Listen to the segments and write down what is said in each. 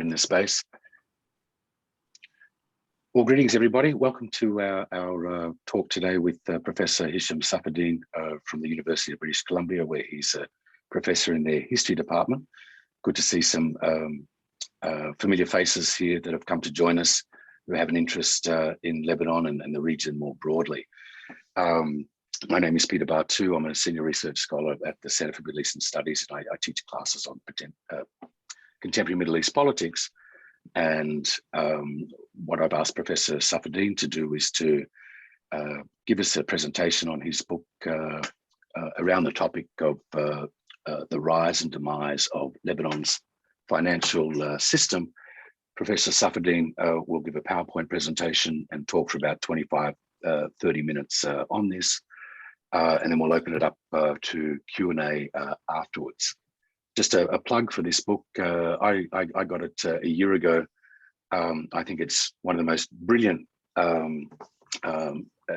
in this space. Well, greetings, everybody. Welcome to our talk today with Professor Hicham Safieddine from the University of British Columbia, where he's a professor in their history department. Good to see some familiar faces here that have come to join us who have an interest in Lebanon and the region more broadly. My name is Peter Bartu. I'm a senior research scholar at the Center for Middle Eastern Studies, and I teach classes on contemporary Middle East politics. And what I've asked Professor Safieddine to do is to give us a presentation on his book around the topic of the rise and demise of Lebanon's financial system. Professor Safieddine will give a PowerPoint presentation and talk for about 25, 30 minutes on this. And then we'll open it up to Q&A afterwards. Just a plug for this book. I got it a year ago. I think it's one of the most brilliant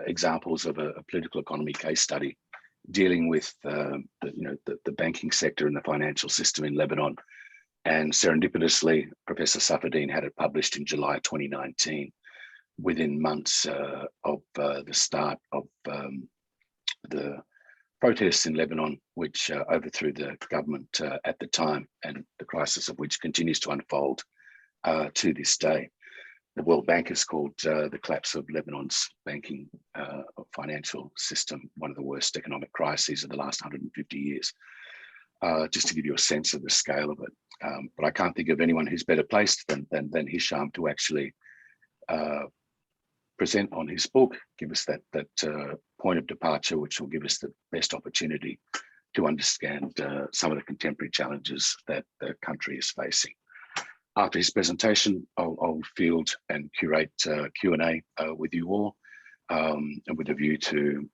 examples of a political economy case study dealing with the banking sector and the financial system in Lebanon. And serendipitously, Professor Safieddine had it published in July 2019, within months of the start of the protests in Lebanon, which overthrew the government at the time, and the crisis of which continues to unfold to this day. The World Bank has called the collapse of Lebanon's banking financial system one of the worst economic crises of the last 150 years, just to give you a sense of the scale of it. But I can't think of anyone who's better placed than Hicham to actually present on his book, give us that point of departure, which will give us the best opportunity to understand some of the contemporary challenges that the country is facing. After his presentation, I'll field and curate Q&A with you all, and with a view to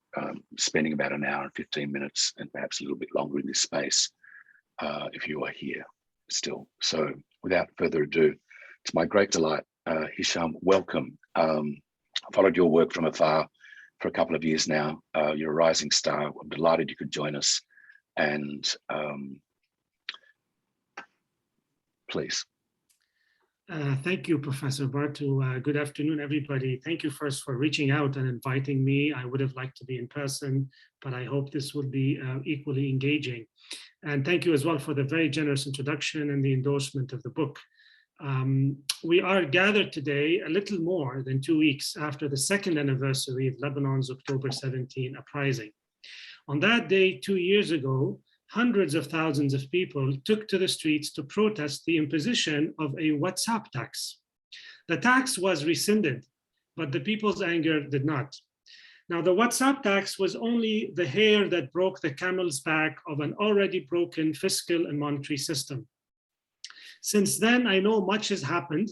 spending about an hour and 15 minutes and perhaps a little bit longer in this space if you are here still. So without further ado, it's my great delight, Hicham, welcome. I followed your work from afar for a couple of years now. You're a rising star. I'm delighted you could join us. And please. Thank you, Professor Bartu. Good afternoon, everybody. Thank you first for reaching out and inviting me. I would have liked to be in person, but I hope this will be equally engaging. And thank you as well for the very generous introduction and the endorsement of the book. We are gathered today a little more than 2 weeks after the second anniversary of Lebanon's October 17 uprising. On that day, 2 years ago, hundreds of thousands of people took to the streets to protest the imposition of a WhatsApp tax. The tax was rescinded, but the people's anger did not. Now, the WhatsApp tax was only the hair that broke the camel's back of an already broken fiscal and monetary system. Since then, I know much has happened.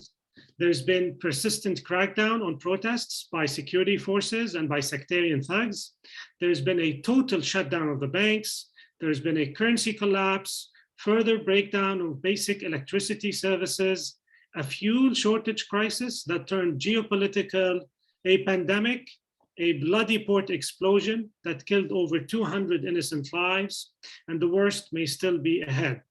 There's been persistent crackdown on protests by security forces and by sectarian thugs. There's been a total shutdown of the banks. There's been a currency collapse, further breakdown of basic electricity services, a fuel shortage crisis that turned geopolitical, a pandemic, a bloody port explosion that killed over 200 innocent lives, and the worst may still be ahead.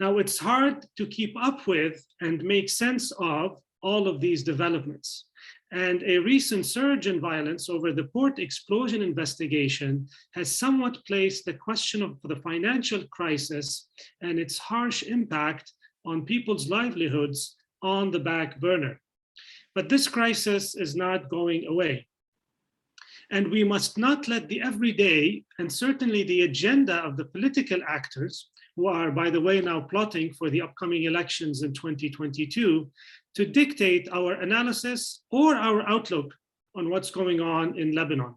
Now, it's hard to keep up with and make sense of all of these developments. And a recent surge in violence over the port explosion investigation has somewhat placed the question of the financial crisis and its harsh impact on people's livelihoods on the back burner. But this crisis is not going away. And we must not let the everyday and certainly the agenda of the political actors, who are, by the way, now plotting for the upcoming elections in 2022, to dictate our analysis or our outlook on what's going on in Lebanon.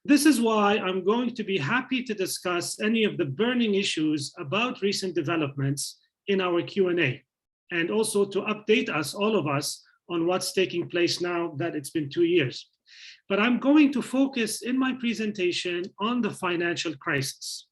This is why I'm going to be happy to discuss any of the burning issues about recent developments in our Q&A, and also to update us, all of us, on what's taking place now that it's been 2 years. But I'm going to focus in my presentation on the financial crisis.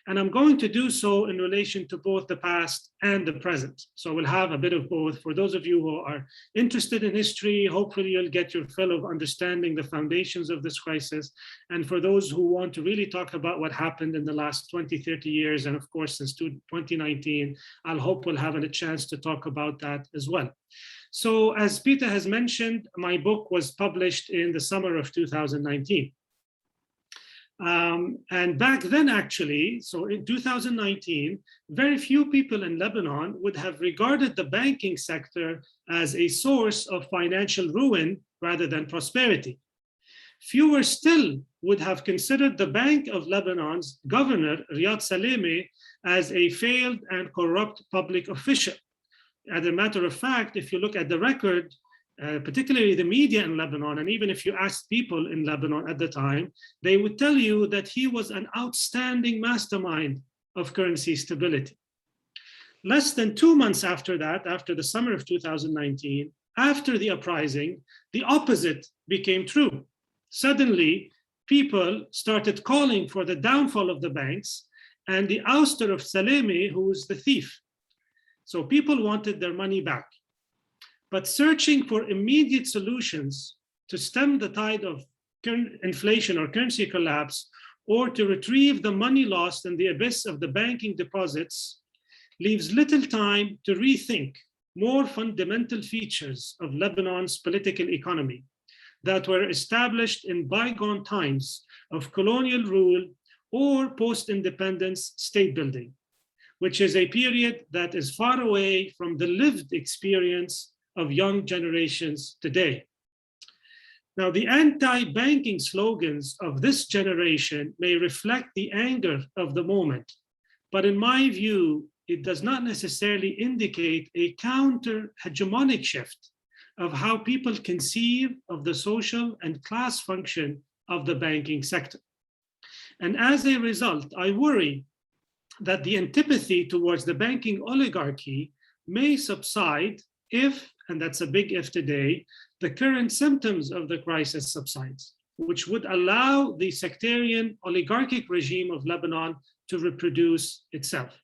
And I'm going to do so in relation to both the past and the present. So we'll have a bit of both. For those of you who are interested in history, hopefully you'll get your fill of understanding the foundations of this crisis. And for those who want to really talk about what happened in the last 20, 30 years, and of course, since 2019, I'll hope we'll have a chance to talk about that as well. So as Peter has mentioned, my book was published in the summer of 2019. And back then, actually, so in 2019, very few people in Lebanon would have regarded the banking sector as a source of financial ruin rather than prosperity. Fewer still would have considered the Bank of Lebanon's governor, Riyad Salameh, as a failed and corrupt public official. As a matter of fact, if you look at the record, particularly the media in Lebanon, and even if you ask people in Lebanon at the time, they would tell you that he was an outstanding mastermind of currency stability. Less than 2 months after that, after the summer of 2019, after the uprising, the opposite became true. Suddenly, people started calling for the downfall of the banks and the ouster of Salameh, who was the thief. So people wanted their money back. But searching for immediate solutions to stem the tide of inflation or currency collapse, or to retrieve the money lost in the abyss of the banking deposits, leaves little time to rethink more fundamental features of Lebanon's political economy that were established in bygone times of colonial rule or post-independence state building, which is a period that is far away from the lived experience of young generations today. Now, the anti-banking slogans of this generation may reflect the anger of the moment, but in my view, it does not necessarily indicate a counter-hegemonic shift of how people conceive of the social and class function of the banking sector. And as a result, I worry that the antipathy towards the banking oligarchy may subside if, and that's a big if today, the current symptoms of the crisis subsides, which would allow the sectarian oligarchic regime of Lebanon to reproduce itself.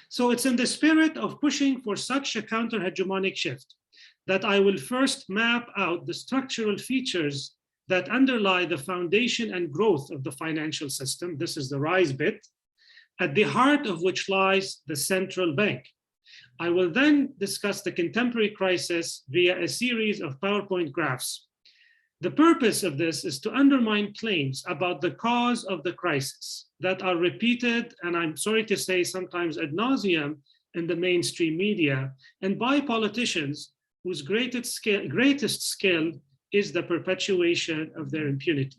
So it's in the spirit of pushing for such a counter-hegemonic shift that I will first map out the structural features that underlie the foundation and growth of the financial system. This is the rise bit, at the heart of which lies the central bank. I will then discuss the contemporary crisis via a series of PowerPoint graphs. The purpose of this is to undermine claims about the cause of the crisis that are repeated, and I'm sorry to say sometimes ad nauseum, in the mainstream media and by politicians whose greatest skill is the perpetuation of their impunity.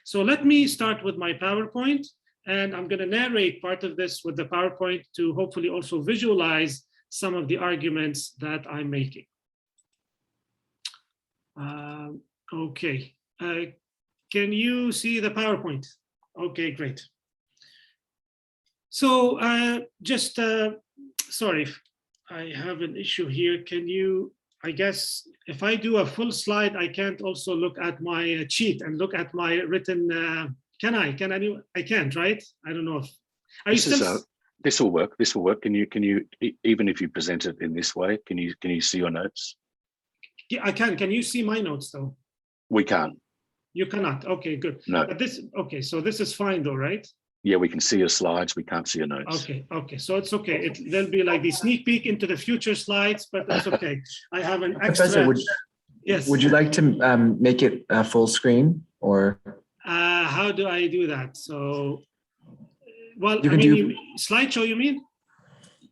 So let me start with my PowerPoint, and I'm going to narrate part of this with the PowerPoint to hopefully also visualize some of the arguments that I'm making. Okay, can you see the PowerPoint? Okay, great. So sorry, I have an issue here. Can you, I guess, if I do a full slide, I can't also look at my cheat and look at my written, can I? I can't, right? I don't know if, are you still? This will work. This will work. Can you, even if you present it in this way, can you see your notes? Yeah, I can. Can you see my notes though? We can't. You cannot. Okay, good. No. But this, okay, so this is fine though, right? Yeah, we can see your slides. We can't see your notes. Okay, so it's okay. There'll be like the sneak peek into the future slides, but that's okay. I have an extra. Professor, yes. Would you like to make it full screen or? How do I do that? So, well, you I mean, slideshow, you mean?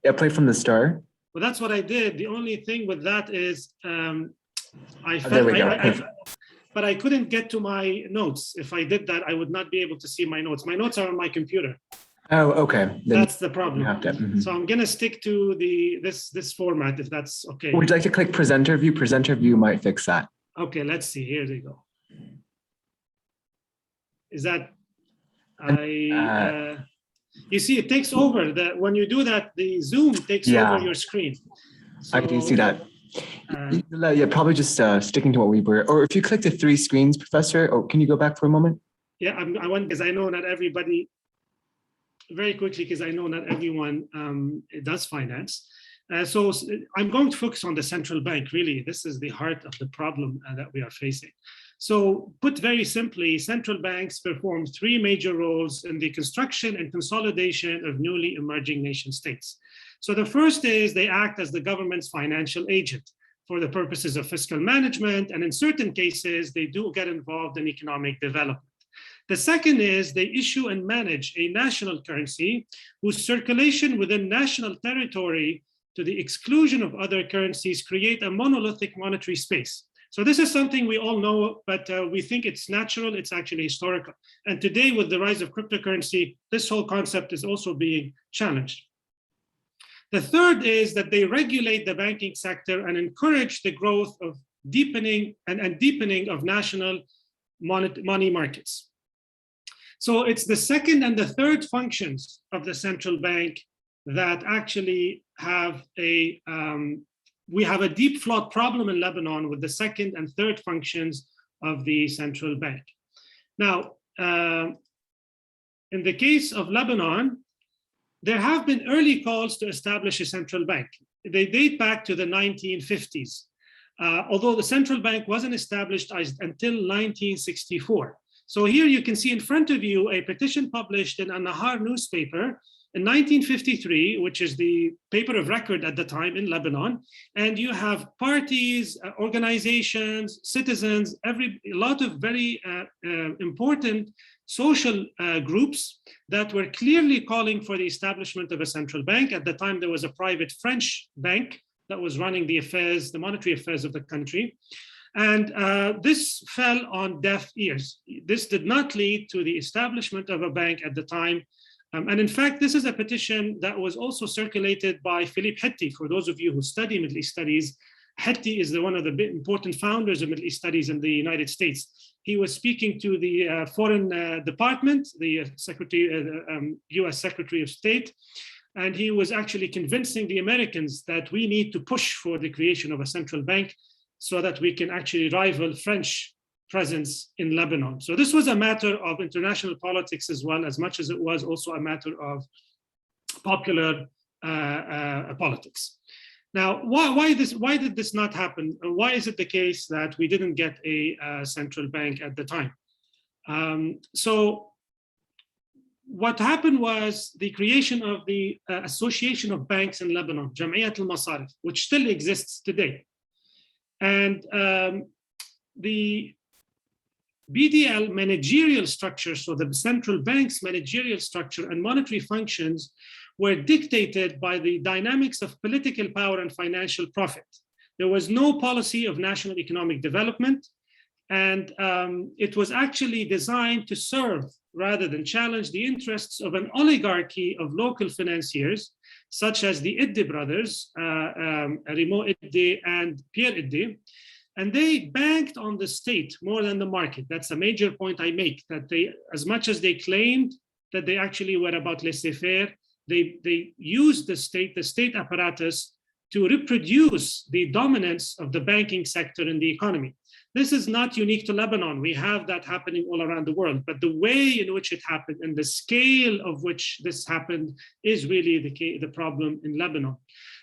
Yeah, play from the start. Well, that's what I did. The only thing with that is There we go. But I couldn't get to my notes. If I did that, I would not be able to see my notes. My notes are on my computer. Oh, okay. Then that's the problem. to, So I'm gonna stick to this format, if that's okay. Would you like to click presenter view? Presenter view might fix that. Okay, let's see. Here they go. Is that you see, it takes over. When you do that, the Zoom takes over your screen. So, I do see that. Yeah, probably just sticking to what we were, or if you click the 3 screens, Professor, or can you go back for a moment? Yeah, I want, because I know not everybody. very quickly, because I know not everyone does finance. So I'm going to focus on the central bank, really. This is the heart of the problem that we are facing. So put very simply, central banks perform three major roles in the construction and consolidation of newly emerging nation states. So the first is they act as the government's financial agent for the purposes of fiscal management, and in certain cases, they do get involved in economic development. The second is they issue and manage a national currency whose circulation within national territory to the exclusion of other currencies create a monolithic monetary space. So this is something we all know, but we think it's natural, it's actually historical. And today with the rise of cryptocurrency, this whole concept is also being challenged. The third is that they regulate the banking sector and encourage the growth of deepening of national money markets. So it's the second and the third functions of the central bank that actually have we have a deep flawed problem in Lebanon with the second and third functions of the central bank. Now, in the case of Lebanon, there have been early calls to establish a central bank. They date back to the 1950s, although the central bank wasn't established until 1964. So here you can see in front of you a petition published in An-Nahar newspaper in 1953, which is the paper of record at the time in Lebanon. And you have parties, organizations, citizens, a lot of very important social groups that were clearly calling for the establishment of a central bank. At the time, there was a private French bank that was running the affairs, the monetary affairs of the country. And this fell on deaf ears. This did not lead to the establishment of a bank at the time. And in fact, this is a petition that was also circulated by Philippe Hetti. For those of you who study Middle East studies, Hetti is one of the important founders of Middle East studies in the United States. He was speaking to the Foreign Department, the US Secretary of State, and he was actually convincing the Americans that we need to push for the creation of a central bank so that we can actually rival French presence in Lebanon. So this was a matter of international politics as well, as much as it was also a matter of popular politics. Now, why did this not happen? Why is it the case that we didn't get a central bank at the time? So what happened was the creation of the Association of Banks in Lebanon, Jam'iyat al-Masarif, which still exists today. And the BDL managerial structure, so the central bank's managerial structure and monetary functions were dictated by the dynamics of political power and financial profit. There was no policy of national economic development, and it was actually designed to serve rather than challenge the interests of an oligarchy of local financiers, such as the Iddi brothers, Rimo Iddi and Pierre Iddi. And they banked on the state more than the market. That's a major point I make, that they, as much as they claimed that they actually were about laissez-faire, they used the state apparatus to reproduce the dominance of the banking sector in the economy. This is not unique to Lebanon. We have that happening all around the world, but the way in which it happened and the scale of which this happened is really the problem in Lebanon.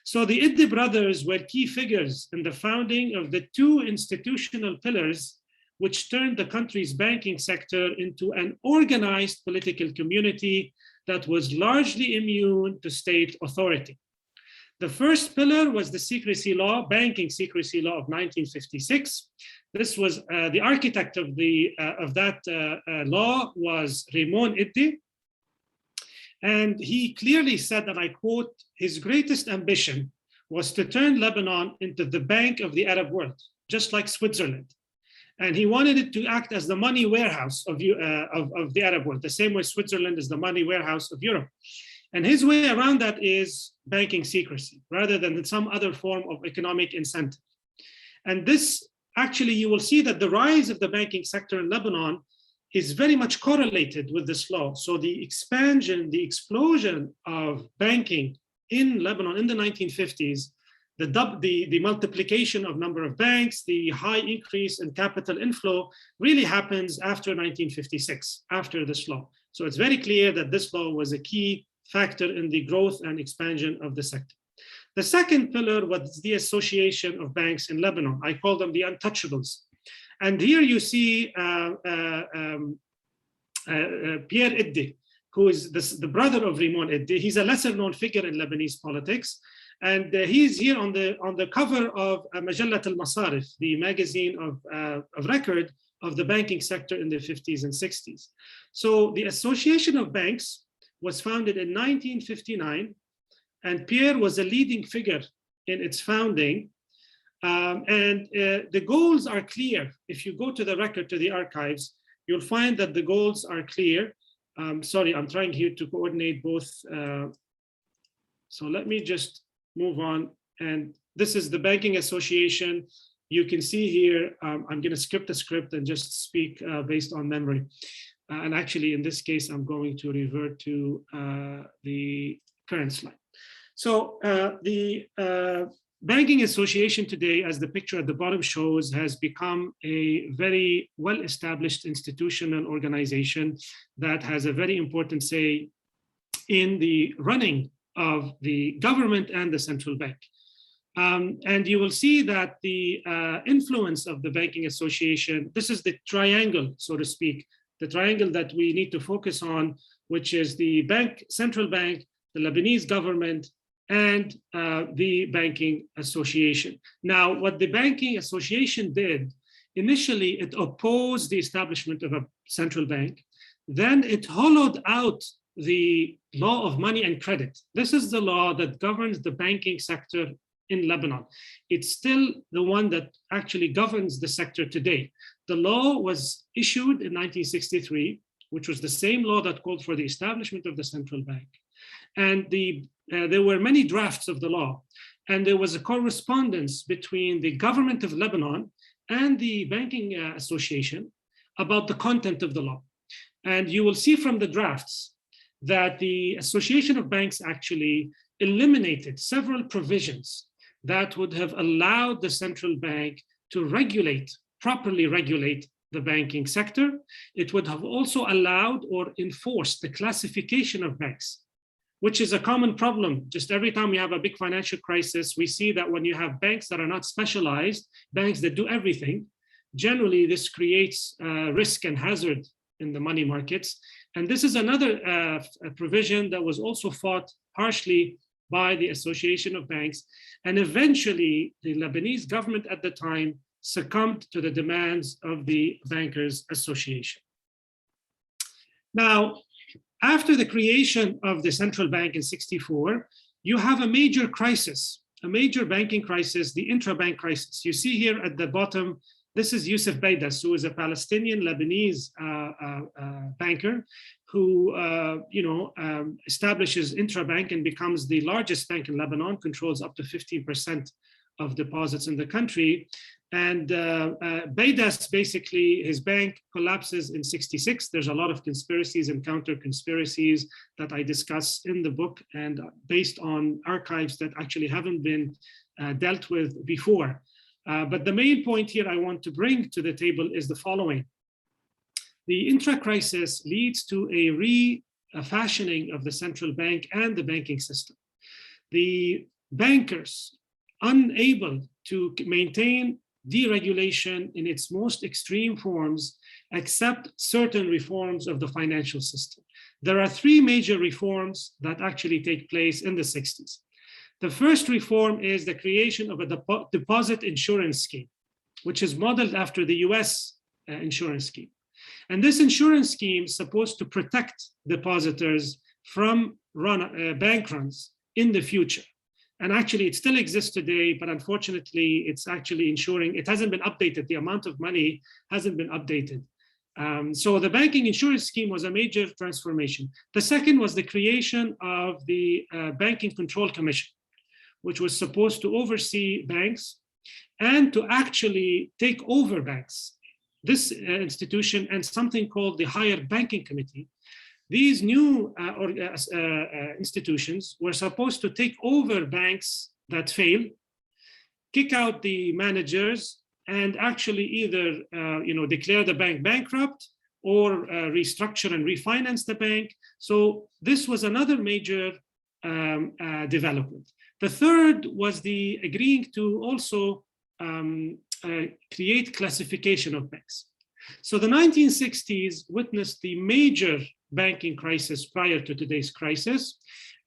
So the Iddi brothers were key figures in the founding of the two institutional pillars which turned the country's banking sector into an organized political community that was largely immune to state authority. The first pillar was the secrecy law, banking secrecy law of 1956. This was the architect of that law was Raymond Iddi. And he clearly said, and I quote, his greatest ambition was to turn Lebanon into the bank of the Arab world, just like Switzerland. And he wanted it to act as the money warehouse of the Arab world, the same way Switzerland is the money warehouse of Europe. And his way around that is banking secrecy, rather than some other form of economic incentive. And this, actually, you will see that the rise of the banking sector in Lebanon is very much correlated with this law. So the expansion, the explosion of banking in Lebanon in the 1950s, the multiplication of number of banks, the high increase in capital inflow really happens after 1956, after this law. So it's very clear that this law was a key factor in the growth and expansion of the sector. The second pillar was the Association of Banks in Lebanon. I call them the untouchables. And here you see Pierre Iddi, who is the brother of Rimon Iddi. He's a lesser known figure in Lebanese politics. And he's here on the cover of Majallat al-Masarif, the magazine of record of the banking sector in the 50s and 60s. So the Association of Banks was founded in 1959, and Pierre was a leading figure in its founding. The goals are clear. If you go to the record, to the archives, you'll find that the goals are clear. Sorry, I'm trying here to coordinate both. So let me just move on. And this is the Banking Association. You can see here, I'm going to skip the script and just speak based on memory. And actually, in this case, I'm going to revert to the current slide. So the Banking Association today, as the picture at the bottom shows, has become a very well-established institutional organization that has a very important say in the running of the government and the central bank. And you will see that the influence of the Banking Association, this is the triangle, so to speak, the triangle that we need to focus on, which is the bank, central bank, the Lebanese government, and the Banking Association. Now, what the Banking Association did, initially it opposed the establishment of a central bank. Then it hollowed out the law of money and credit. This is the law that governs the banking sector in Lebanon. It's still the one that actually governs the sector today. The law was issued in 1963, which was the same law that called for the establishment of the central bank. And there were many drafts of the law, and there was a correspondence between the government of Lebanon and the Banking Association about the content of the law. And you will see from the drafts that the Association of Banks actually eliminated several provisions that would have allowed the central bank to properly regulate the banking sector. It would have also allowed or enforced the classification of banks, which is a common problem. Just every time we have a big financial crisis, we see that when you have banks that are not specialized, banks that do everything, generally this creates risk and hazard in the money markets. And this is another provision that was also fought harshly by the Association of Banks. And eventually, the Lebanese government at the time succumbed to the demands of the Bankers Association. Now, after the creation of the central bank in '64, you have a major crisis, a major banking crisis, the intra-bank crisis. You see here at the bottom, this is Youssef Beidas, who is a Palestinian Lebanese banker who establishes Intra-Bank and becomes the largest bank in Lebanon, controls up to 15% of deposits in the country. And Beidas, basically, his bank collapses in '66. There's a lot of conspiracies and counter-conspiracies that I discuss in the book, and based on archives that actually haven't been dealt with before. But the main point here I want to bring to the table is the following. The intra-crisis leads to a refashioning of the central bank and the banking system. The bankers, unable to maintain deregulation in its most extreme forms, accept certain reforms of the financial system. There are three major reforms that actually take place in the '60s. The first reform is the creation of a deposit insurance scheme, which is modeled after the US insurance scheme. And this insurance scheme is supposed to protect depositors from bank runs in the future. And actually, it still exists today, but unfortunately, it's actually ensuring it hasn't been updated. The amount of money hasn't been updated. So the banking insurance scheme was a major transformation. The second was the creation of the Banking Control Commission, which was supposed to oversee banks and to actually take over banks. This institution and something called the Higher Banking Committee, these new institutions were supposed to take over banks that fail, kick out the managers, and actually either declare the bank bankrupt or restructure and refinance the bank. So this was another major development. The third was the agreeing to also create classification of banks. So the 1960s witnessed the major banking crisis prior to today's crisis.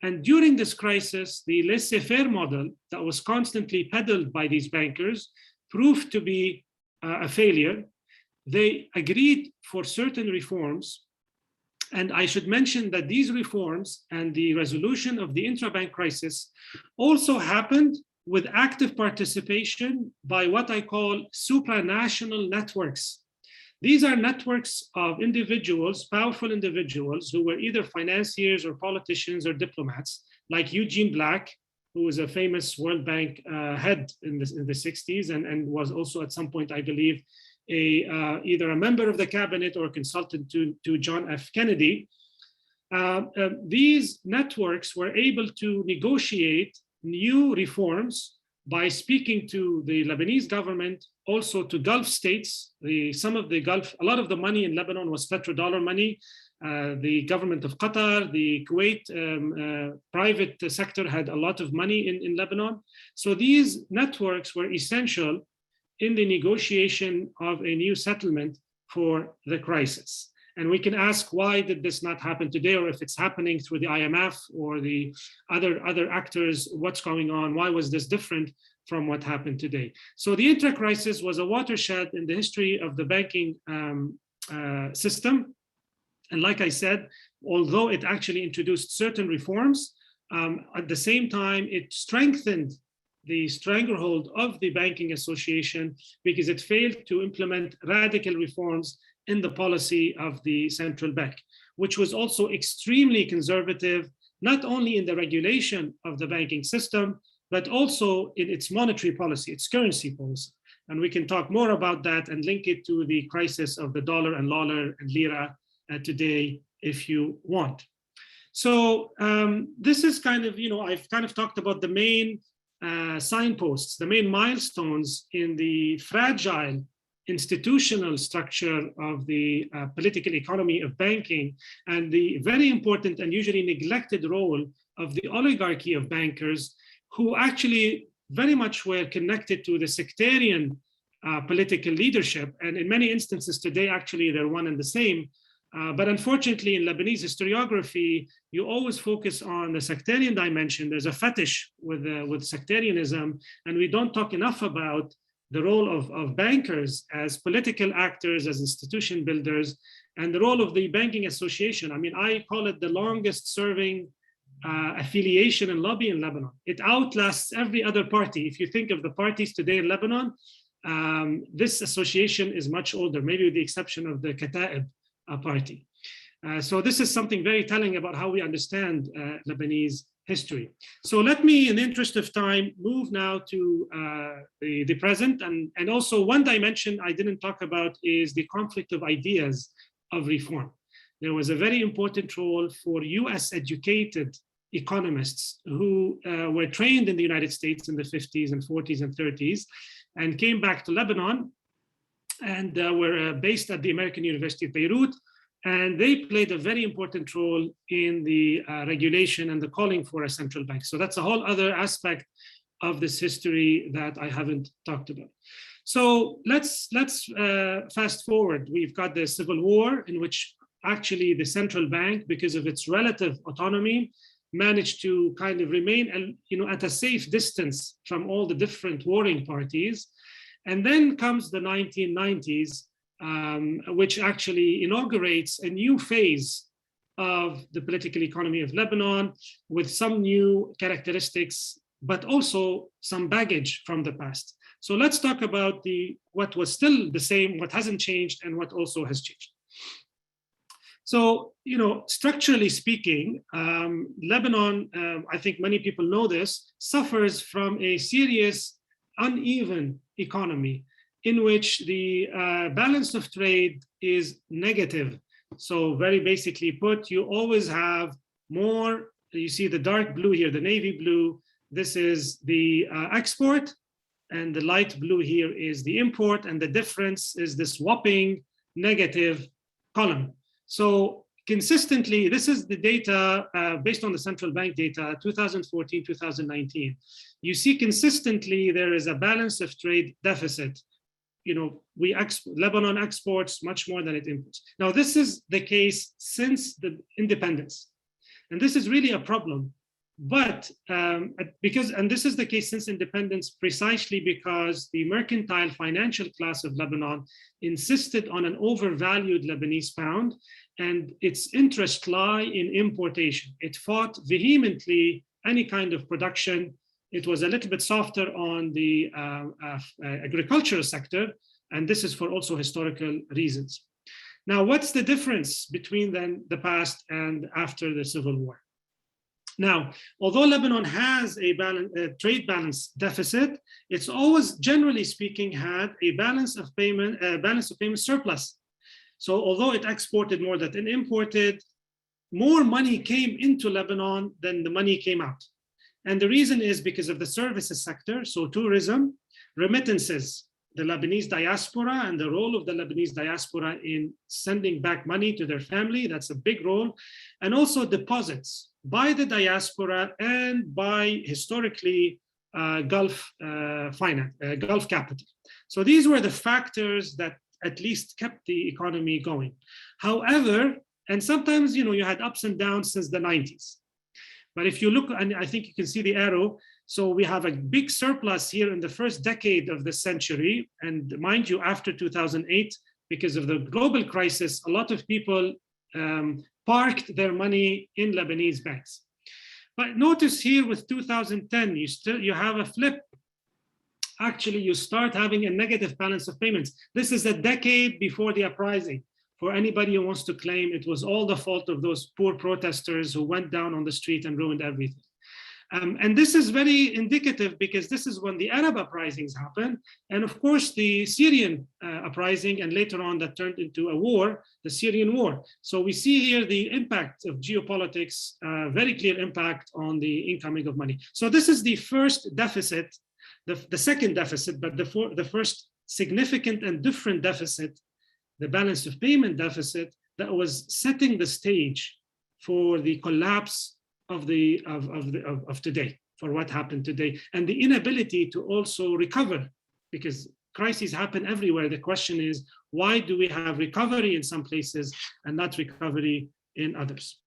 And during this crisis, the laissez-faire model that was constantly peddled by these bankers proved to be a failure. They agreed for certain reforms. And I should mention that these reforms and the resolution of the intra-bank crisis also happened with active participation by what I call supranational networks. These are networks of individuals, powerful individuals who were either financiers or politicians or diplomats, like Eugene Black, who was a famous World Bank head in the 60s and was also at some point, I believe, either a member of the cabinet or a consultant to John F. Kennedy. These networks were able to negotiate new reforms by speaking to the Lebanese government, also to Gulf states. A lot of the money in Lebanon was petrodollar money. The government of Qatar, the Kuwait private sector had a lot of money in Lebanon. So these networks were essential in the negotiation of a new settlement for the crisis. And we can ask, why did this not happen today? Or if it's happening through the IMF or the other actors, what's going on? Why was this different from what happened today? So the Intra crisis was a watershed in the history of the banking system. And like I said, although it actually introduced certain reforms, at the same time, it strengthened the stranglehold of the banking association because it failed to implement radical reforms in the policy of the central bank, which was also extremely conservative, not only in the regulation of the banking system, but also in its monetary policy, its currency policy. And we can talk more about that and link it to the crisis of the dollar and lira today if you want. So this is kind of, I've kind of talked about the main signposts, the main milestones in the fragile institutional structure of the political economy of banking, and the very important and usually neglected role of the oligarchy of bankers, who actually very much were connected to the sectarian political leadership. And in many instances today, actually, they're one and the same. But unfortunately, in Lebanese historiography, you always focus on the sectarian dimension. There's a fetish with sectarianism, and we don't talk enough about the role of bankers as political actors, as institution builders, and the role of the banking association. I mean, I call it the longest serving affiliation and lobby in Lebanon. It outlasts every other party. If you think of the parties today in Lebanon, this association is much older, maybe with the exception of the Kata'ib party. So this is something very telling about how we understand Lebanese history. So let me, in the interest of time, move now to the present. And also one dimension I didn't talk about is the conflict of ideas of reform. There was a very important role for US educated economists who were trained in the United States in the 50s and 40s and 30s and came back to Lebanon and were based at the American University of Beirut. And they played a very important role in the regulation and the calling for a central bank. So that's a whole other aspect of this history that I haven't talked about. So let's fast forward. We've got the Civil War, in which actually the central bank, because of its relative autonomy, managed to kind of remain at a safe distance from all the different warring parties. And then comes the 1990s, which actually inaugurates a new phase of the political economy of Lebanon with some new characteristics, but also some baggage from the past. So let's talk about what was still the same, what hasn't changed, and what also has changed. So, structurally speaking, Lebanon, I think many people know this, suffers from a serious uneven economy in which the balance of trade is negative. So very basically put, you always have more, you see the dark blue here, the navy blue, this is the export, and the light blue here is the import, and the difference is this whopping negative column. So consistently, this is the data based on the central bank data, 2014, 2019. You see consistently there is a balance of trade deficit. You know, Lebanon exports much more than it imports. Now, this is the case since the independence. And this is really a problem. But this is the case since independence precisely because the mercantile financial class of Lebanon insisted on an overvalued Lebanese pound, and its interests lie in importation. It fought vehemently any kind of production. It was a little bit softer on the agricultural sector, and this is for also historical reasons. Now, what's the difference between then the past and after the civil war? Now, although Lebanon has a trade balance deficit, it's always, generally speaking, had a balance of payment surplus. So although it exported more than it imported, more money came into Lebanon than the money came out. And the reason is because of the services sector, so tourism, remittances, the Lebanese diaspora and the role of the Lebanese diaspora in sending back money to their family, that's a big role, and also deposits by the diaspora and by historically Gulf capital. So these were the factors that at least kept the economy going. However, and sometimes, you know, you had ups and downs since the 90s. But if you look, and I think you can see the arrow, so we have a big surplus here in the first decade of the century. And mind you, after 2008, because of the global crisis, a lot of people parked their money in Lebanese banks. But notice here with 2010, you have a flip. Actually, you start having a negative balance of payments. This is a decade before the uprising. For anybody who wants to claim it was all the fault of those poor protesters who went down on the street and ruined everything. And this is very indicative because this is when the Arab uprisings happened. And of course, the Syrian uprising, and later on that turned into a war, the Syrian war. So we see here the impact of geopolitics, very clear impact on the incoming of money. So this is the first deficit, the second deficit, but the first significant and different deficit, the balance of payment deficit, that was setting the stage for the collapse of today, for what happened today, and the inability to also recover, because crises happen everywhere. The question is, why do we have recovery in some places and not recovery in others?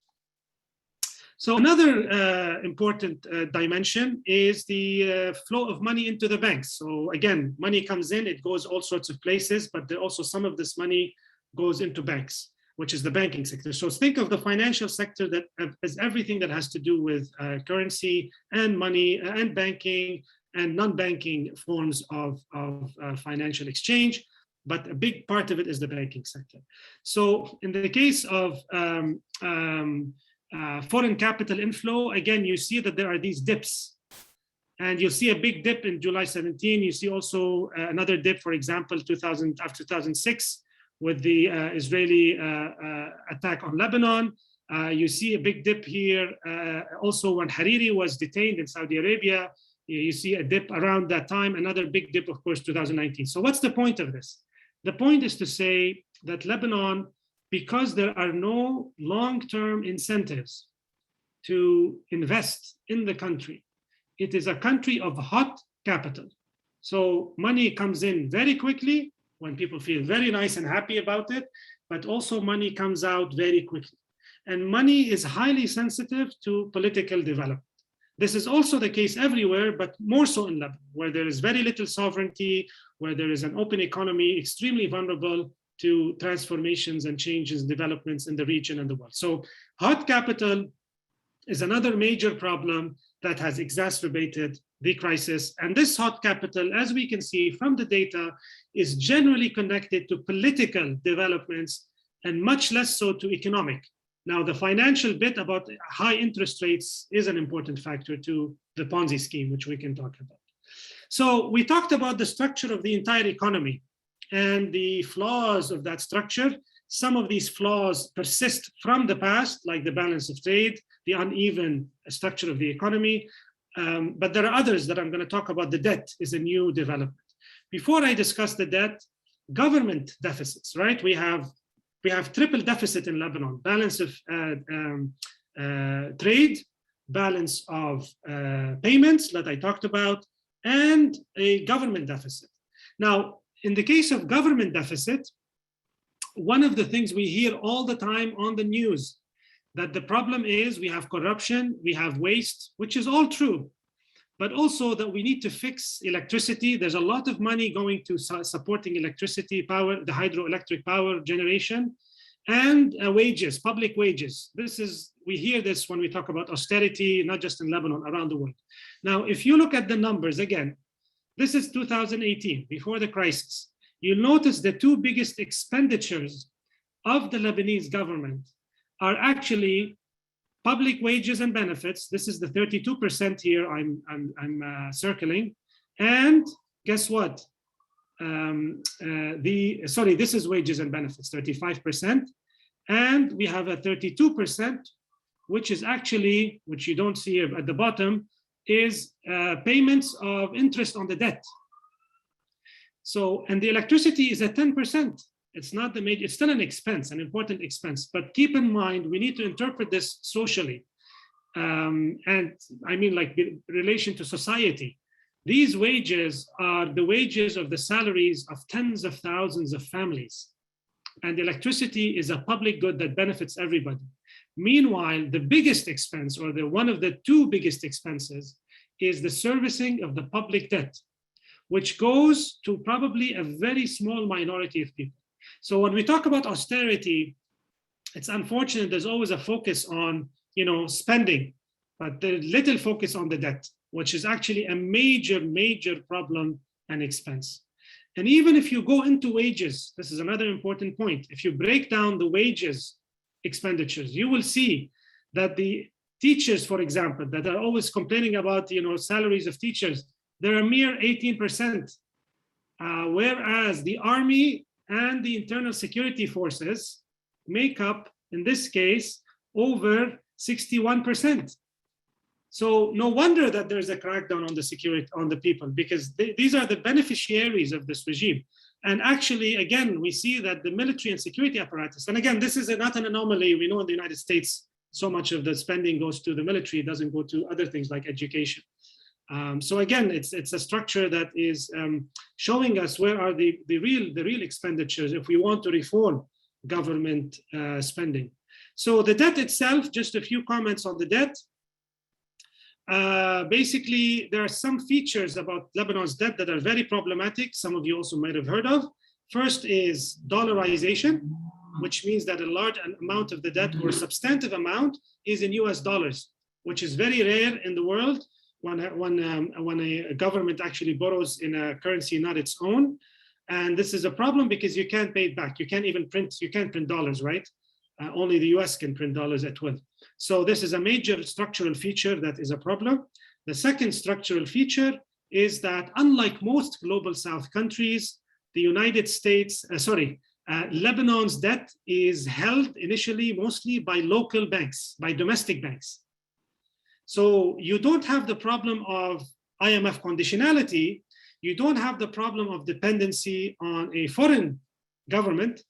So another important dimension is the flow of money into the banks. So again, money comes in, it goes all sorts of places, but also some of this money goes into banks, which is the banking sector. So think of the financial sector that as everything that has to do with currency and money and banking and non-banking forms of financial exchange, but a big part of it is the banking sector. So in the case of foreign capital inflow, again, you see that there are these dips. And you'll see a big dip in July 17. You see also another dip, for example, after 2006, with the Israeli attack on Lebanon. You see a big dip here. Also, when Hariri was detained in Saudi Arabia, you see a dip around that time, another big dip, of course, 2019. So what's the point of this? The point is to say that Lebanon, because there are no long-term incentives to invest in the country, it is a country of hot capital. So money comes in very quickly when people feel very nice and happy about it, but also money comes out very quickly. And money is highly sensitive to political development. This is also the case everywhere, but more so in Lebanon, where there is very little sovereignty, where there is an open economy, extremely vulnerable to transformations and changes, developments in the region and the world. So hot capital is another major problem that has exacerbated the crisis. And this hot capital, as we can see from the data, is generally connected to political developments and much less so to economic. Now, the financial bit about high interest rates is an important factor to the Ponzi scheme, which we can talk about. So we talked about the structure of the entire economy and the flaws of that structure. Some of these flaws persist from the past, like the balance of trade, the uneven structure of the economy. But there are others that I'm going to talk about. The debt is a new development. Before I discuss the debt, government deficits, right? We have We have triple deficit in Lebanon: balance of trade, balance of payments that I talked about, and a government deficit. Now, in the case of government deficit, one of the things we hear all the time on the news, that the problem is we have corruption, we have waste, which is all true, but also that we need to fix electricity. There's a lot of money going to supporting electricity power, the hydroelectric power generation, and wages, public wages. We hear this when we talk about austerity, not just in Lebanon, around the world. Now, if you look at the numbers, again, this is 2018, before the crisis. You'll notice the two biggest expenditures of the Lebanese government are actually public wages and benefits. This is the 32% here I'm circling. And guess what? This is wages and benefits, 35%. And we have a 32%, which is actually, which you don't see here at the bottom, is payments of interest on the debt. So, and the electricity is at 10%. It's not the major, it's still an expense, an important expense. But keep in mind, we need to interpret this socially. And I mean, like, in relation to society. These wages are the wages of the salaries of tens of thousands of families. And electricity is a public good that benefits everybody. Meanwhile, the biggest expense, or one of the two biggest expenses, is the servicing of the public debt, which goes to probably a very small minority of people. So when we talk about austerity, it's unfortunate there's always a focus on, spending, but there's little focus on the debt, which is actually a major, major problem and expense. And even if you go into wages, this is another important point. If you break down the wages expenditures, you will see that the teachers, for example, that are always complaining about, salaries of teachers, they're a mere 18%, whereas the army and the internal security forces make up, in this case, over 61%. So no wonder that there's a crackdown on the security, on the people, because these are the beneficiaries of this regime. And actually, again, we see that the military and security apparatus, and again, this is not an anomaly. We know in the United States, so much of the spending goes to the military, it doesn't go to other things like education. So again, it's a structure that is showing us where are the real expenditures if we want to reform government spending. So the debt itself, just a few comments on the debt. Basically, there are some features about Lebanon's debt that are very problematic. Some of you also might have heard of. First is dollarization, which means that a large amount of the debt, or a substantive amount, is in US dollars, which is very rare in the world when a government actually borrows in a currency not its own. And this is a problem because you can't pay it back. You can't print dollars, right? Only the US can print dollars at will. So this is a major structural feature that is a problem. The second structural feature is that, unlike most global South countries, the United States, Lebanon's debt is held initially mostly by local banks, by domestic banks. So you don't have the problem of IMF conditionality. You don't have the problem of dependency on a foreign government.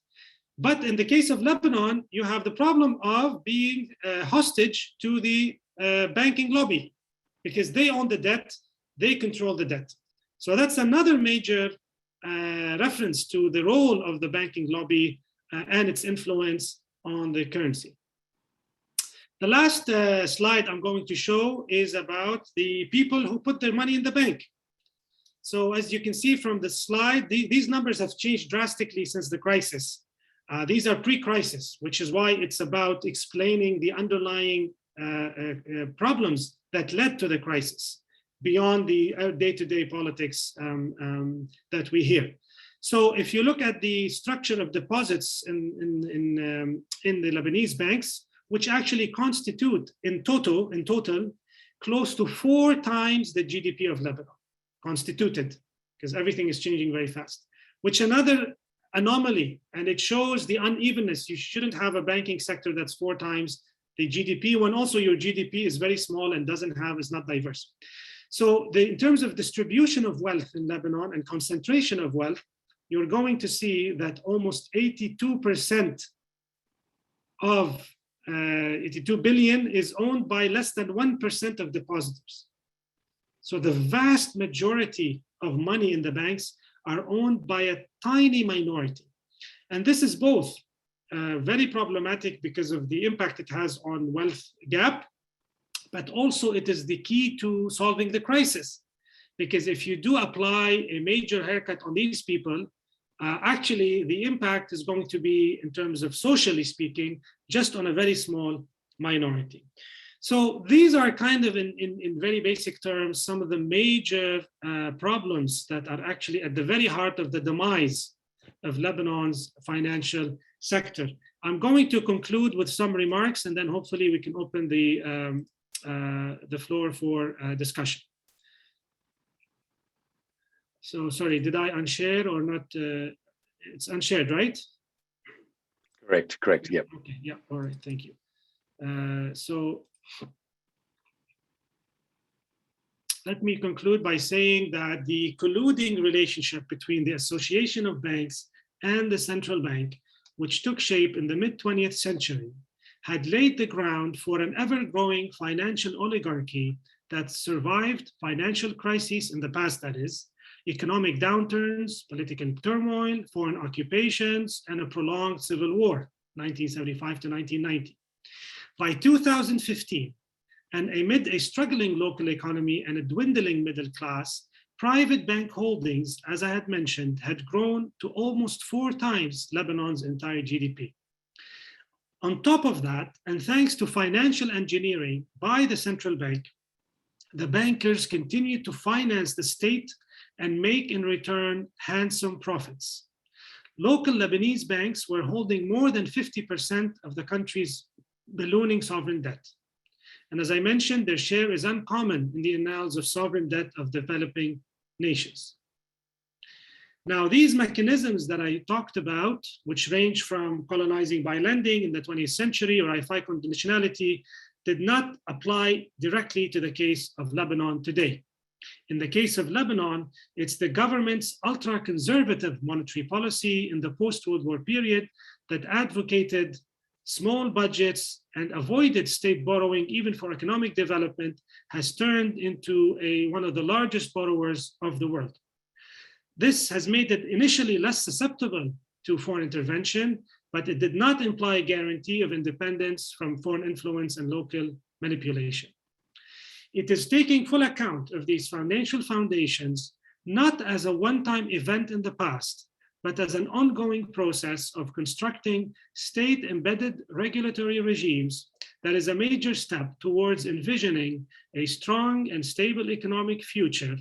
But in the case of Lebanon, you have the problem of being hostage to the banking lobby, because they own the debt, they control the debt. So that's another major reference to the role of the banking lobby and its influence on the currency. The last slide I'm going to show is about the people who put their money in the bank. So as you can see from the slide, these numbers have changed drastically since the crisis. These are pre-crisis, which is why it's about explaining the underlying problems that led to the crisis beyond the day-to-day politics that we hear. So if you look at the structure of deposits in the Lebanese banks, which actually constitute in total close to 4 times the GDP of Lebanon, constituted, because everything is changing very fast, which another anomaly, and it shows the unevenness. You shouldn't have a banking sector that's 4 times the GDP when also your GDP is very small and is not diverse. So in terms of distribution of wealth in Lebanon and concentration of wealth, you're going to see that almost 82% of 82 billion is owned by less than 1% of depositors. So the vast majority of money in the banks are owned by a tiny minority. And this is both very problematic because of the impact it has on wealth gap, but also it is the key to solving the crisis. Because if you do apply a major haircut on these people, actually the impact is going to be, in terms of socially speaking, just on a very small minority. So these are kind of, in very basic terms, some of the major problems that are actually at the very heart of the demise of Lebanon's financial sector. I'm going to conclude with some remarks, and then hopefully we can open the floor for discussion. So sorry, did I unshare or not? It's unshared, right? Correct, yep. Okay, yeah, all right, thank you. So let me conclude by saying that the colluding relationship between the Association of Banks and the central bank, which took shape in the mid-20th century, had laid the ground for an ever-growing financial oligarchy that survived financial crises in the past, that is, economic downturns, political turmoil, foreign occupations, and a prolonged civil war, 1975 to 1990. By 2015, and amid a struggling local economy and a dwindling middle class, private bank holdings, as I had mentioned, had grown to almost 4 times Lebanon's entire GDP. On top of that, and thanks to financial engineering by the central bank, the bankers continued to finance the state and make in return handsome profits. Local Lebanese banks were holding more than 50% of the country's ballooning sovereign debt. And as I mentioned, their share is uncommon in the annals of sovereign debt of developing nations. Now, these mechanisms that I talked about, which range from colonizing by lending in the 20th century or IFI conditionality, did not apply directly to the case of Lebanon today. In the case of Lebanon, it's the government's ultra-conservative monetary policy in the post-World War period that advocated small budgets and avoided state borrowing, even for economic development, has turned into one of the largest borrowers of the world. This has made it initially less susceptible to foreign intervention, but it did not imply a guarantee of independence from foreign influence and local manipulation. It is taking full account of these financial foundations, not as a one-time event in the past, but as an ongoing process of constructing state-embedded regulatory regimes that is a major step towards envisioning a strong and stable economic future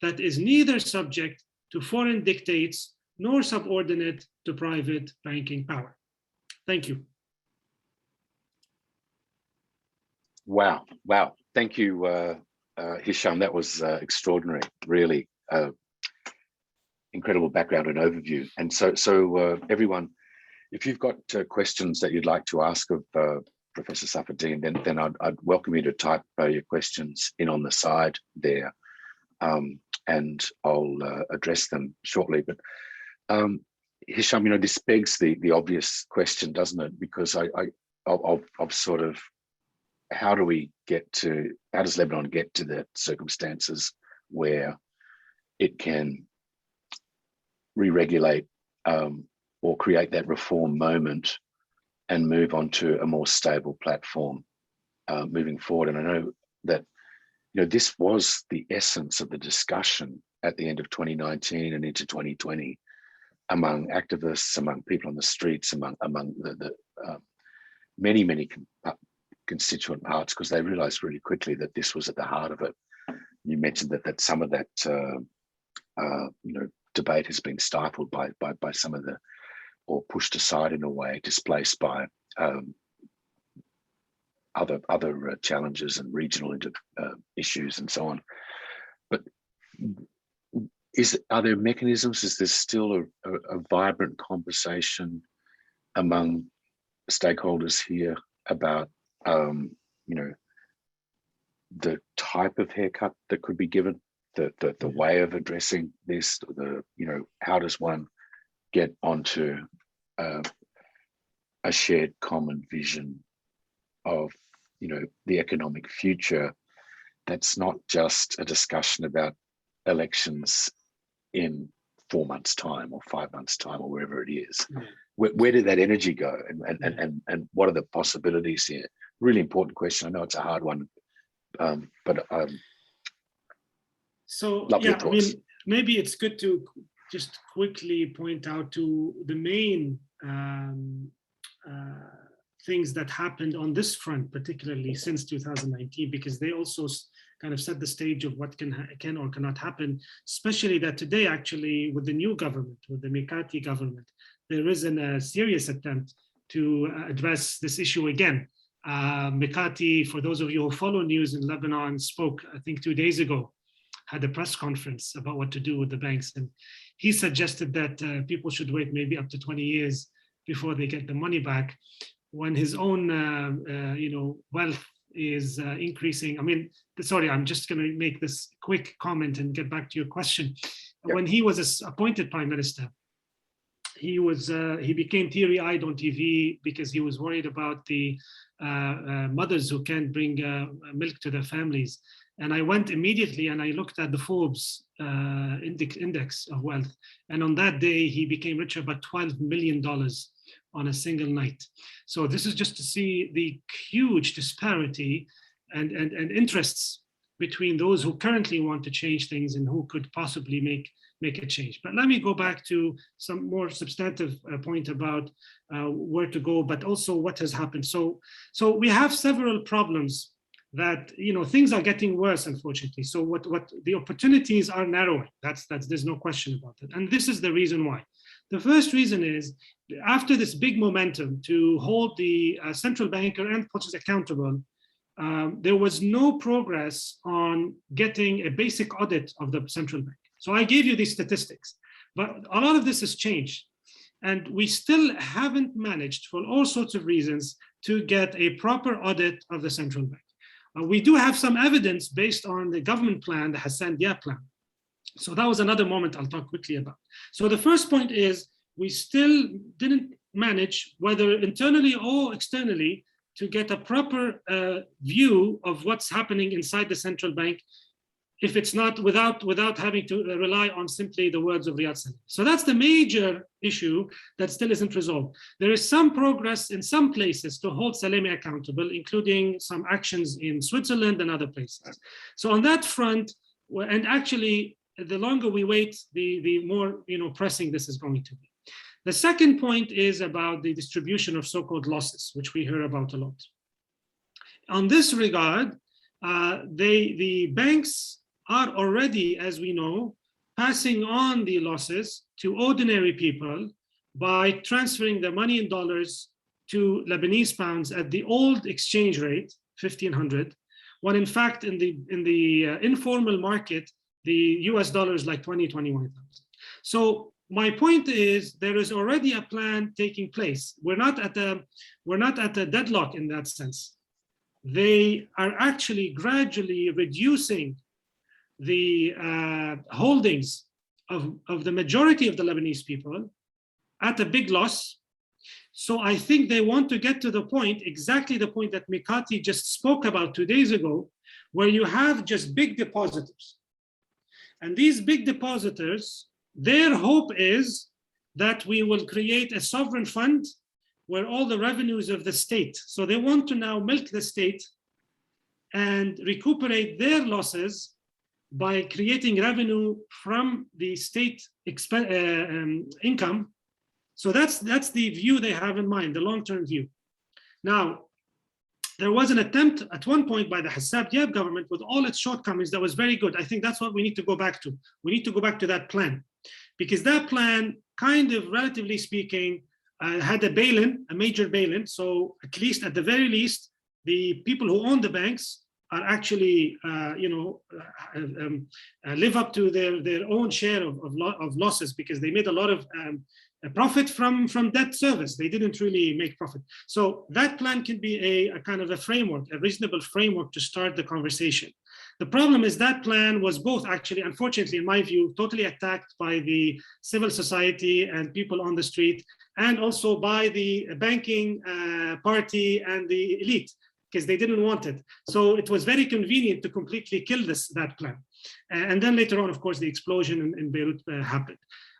that is neither subject to foreign dictates nor subordinate to private banking power. Thank you. Wow. Thank you, Hicham. That was extraordinary, really. Incredible background and overview. And so everyone, if you've got questions that you'd like to ask of Professor Safieddine, then I'd welcome you to type your questions in on the side there, and I'll address them shortly. But Hicham, this begs the obvious question, doesn't it? Because I've sort of, how does Lebanon get to the circumstances where it can re-regulate or create that reform moment and move on to a more stable platform moving forward? And I know that this was the essence of the discussion at the end of 2019 and into 2020 among activists, among people on the streets, among the many constituent parts, because they realized really quickly that this was at the heart of it. You mentioned that some of that debate has been stifled by some of or pushed aside in a way, displaced by other challenges and regional issues and so on. But are there mechanisms? Is there still a vibrant conversation among stakeholders here about the type of haircut that could be given, the way of addressing this, how does one get onto a shared common vision of, the economic future. That's not just a discussion about elections in 4 months' time or 5 months' time or wherever it is. Yeah. Where did that energy go, and what are the possibilities here? Really important question. I know it's a hard one, but so love your yeah, thoughts. Maybe it's good to just quickly point out to the main things that happened on this front, particularly since 2019, because they also kind of set the stage of what can or cannot happen, especially that today, actually, with the new government, with the Mikati government, there isn't a serious attempt to address this issue again. Mikati, for those of you who follow news in Lebanon, spoke, I think 2 days ago, had a press conference about what to do with the banks. And he suggested that people should wait maybe up to 20 years before they get the money back, when his own wealth is increasing. Sorry, I'm just going to make this quick comment and get back to your question. Yep. When he was appointed prime minister, he became teary-eyed on TV because he was worried about the mothers who can't bring milk to their families. And I went immediately and I looked at the Forbes index of wealth. And on that day, he became richer by $12 million on a single night. So this is just to see the huge disparity and interests between those who currently want to change things and who could possibly make a change. But let me go back to some more substantive point about where to go, but also what has happened. So we have several problems that, things are getting worse, unfortunately. So what the opportunities are narrowing. That's there's no question about it. And this is the reason why. The first reason is, after this big momentum to hold the central banker and coaches accountable, there was no progress on getting a basic audit of the central bank. So I gave you these statistics, but a lot of this has changed. And we still haven't managed, for all sorts of reasons, to get a proper audit of the central bank. We do have some evidence based on the government plan, the Hassan Diab plan. So that was another moment I'll talk quickly about. So the first point is, we still didn't manage, whether internally or externally, to get a proper view of what's happening inside the central bank, if it's not without having to rely on simply the words of Riyad Salam. So that's the major issue that still isn't resolved. There is some progress in some places to hold Salemi accountable, including some actions in Switzerland and other places. So on that front, and actually, the longer we wait, the more pressing this is going to be. The second point is about the distribution of so-called losses, which we hear about a lot. On this regard, the banks are already, as we know, passing on the losses to ordinary people by transferring the money in dollars to Lebanese pounds at the old exchange rate, 1,500, when in fact in the informal market, the US dollar is like 20, 21,000. So my point is, there is already a plan taking place. We're not at a deadlock in that sense. They are actually gradually reducing the holdings of the majority of the Lebanese people at a big loss. So I think they want to get to the point, exactly the point that Mikati just spoke about 2 days ago, where you have just big depositors. And these big depositors, their hope is that we will create a sovereign fund where all the revenues of the state, so they want to now milk the state and recuperate their losses by creating revenue from the state income. So that's the view they have in mind, the long-term view. Now, there was an attempt at one point by the Hassan Diab government, with all its shortcomings, that was very good. I think that's what we need to go back to. We need to go back to that plan, because that plan, kind of relatively speaking, had a bail-in, a major bail-in. So at least, at the very least, the people who own the banks are actually, live up to their own share of losses, because they made a lot of profit from debt service. They didn't really make profit. So that plan can be a kind of a framework, a reasonable framework to start the conversation. The problem is that plan was both actually, unfortunately, in my view, totally attacked by the civil society and people on the street, and also by the banking party and the elite, because they didn't want it. So it was very convenient to completely kill that plan. And then later on, of course, the explosion in Beirut happened.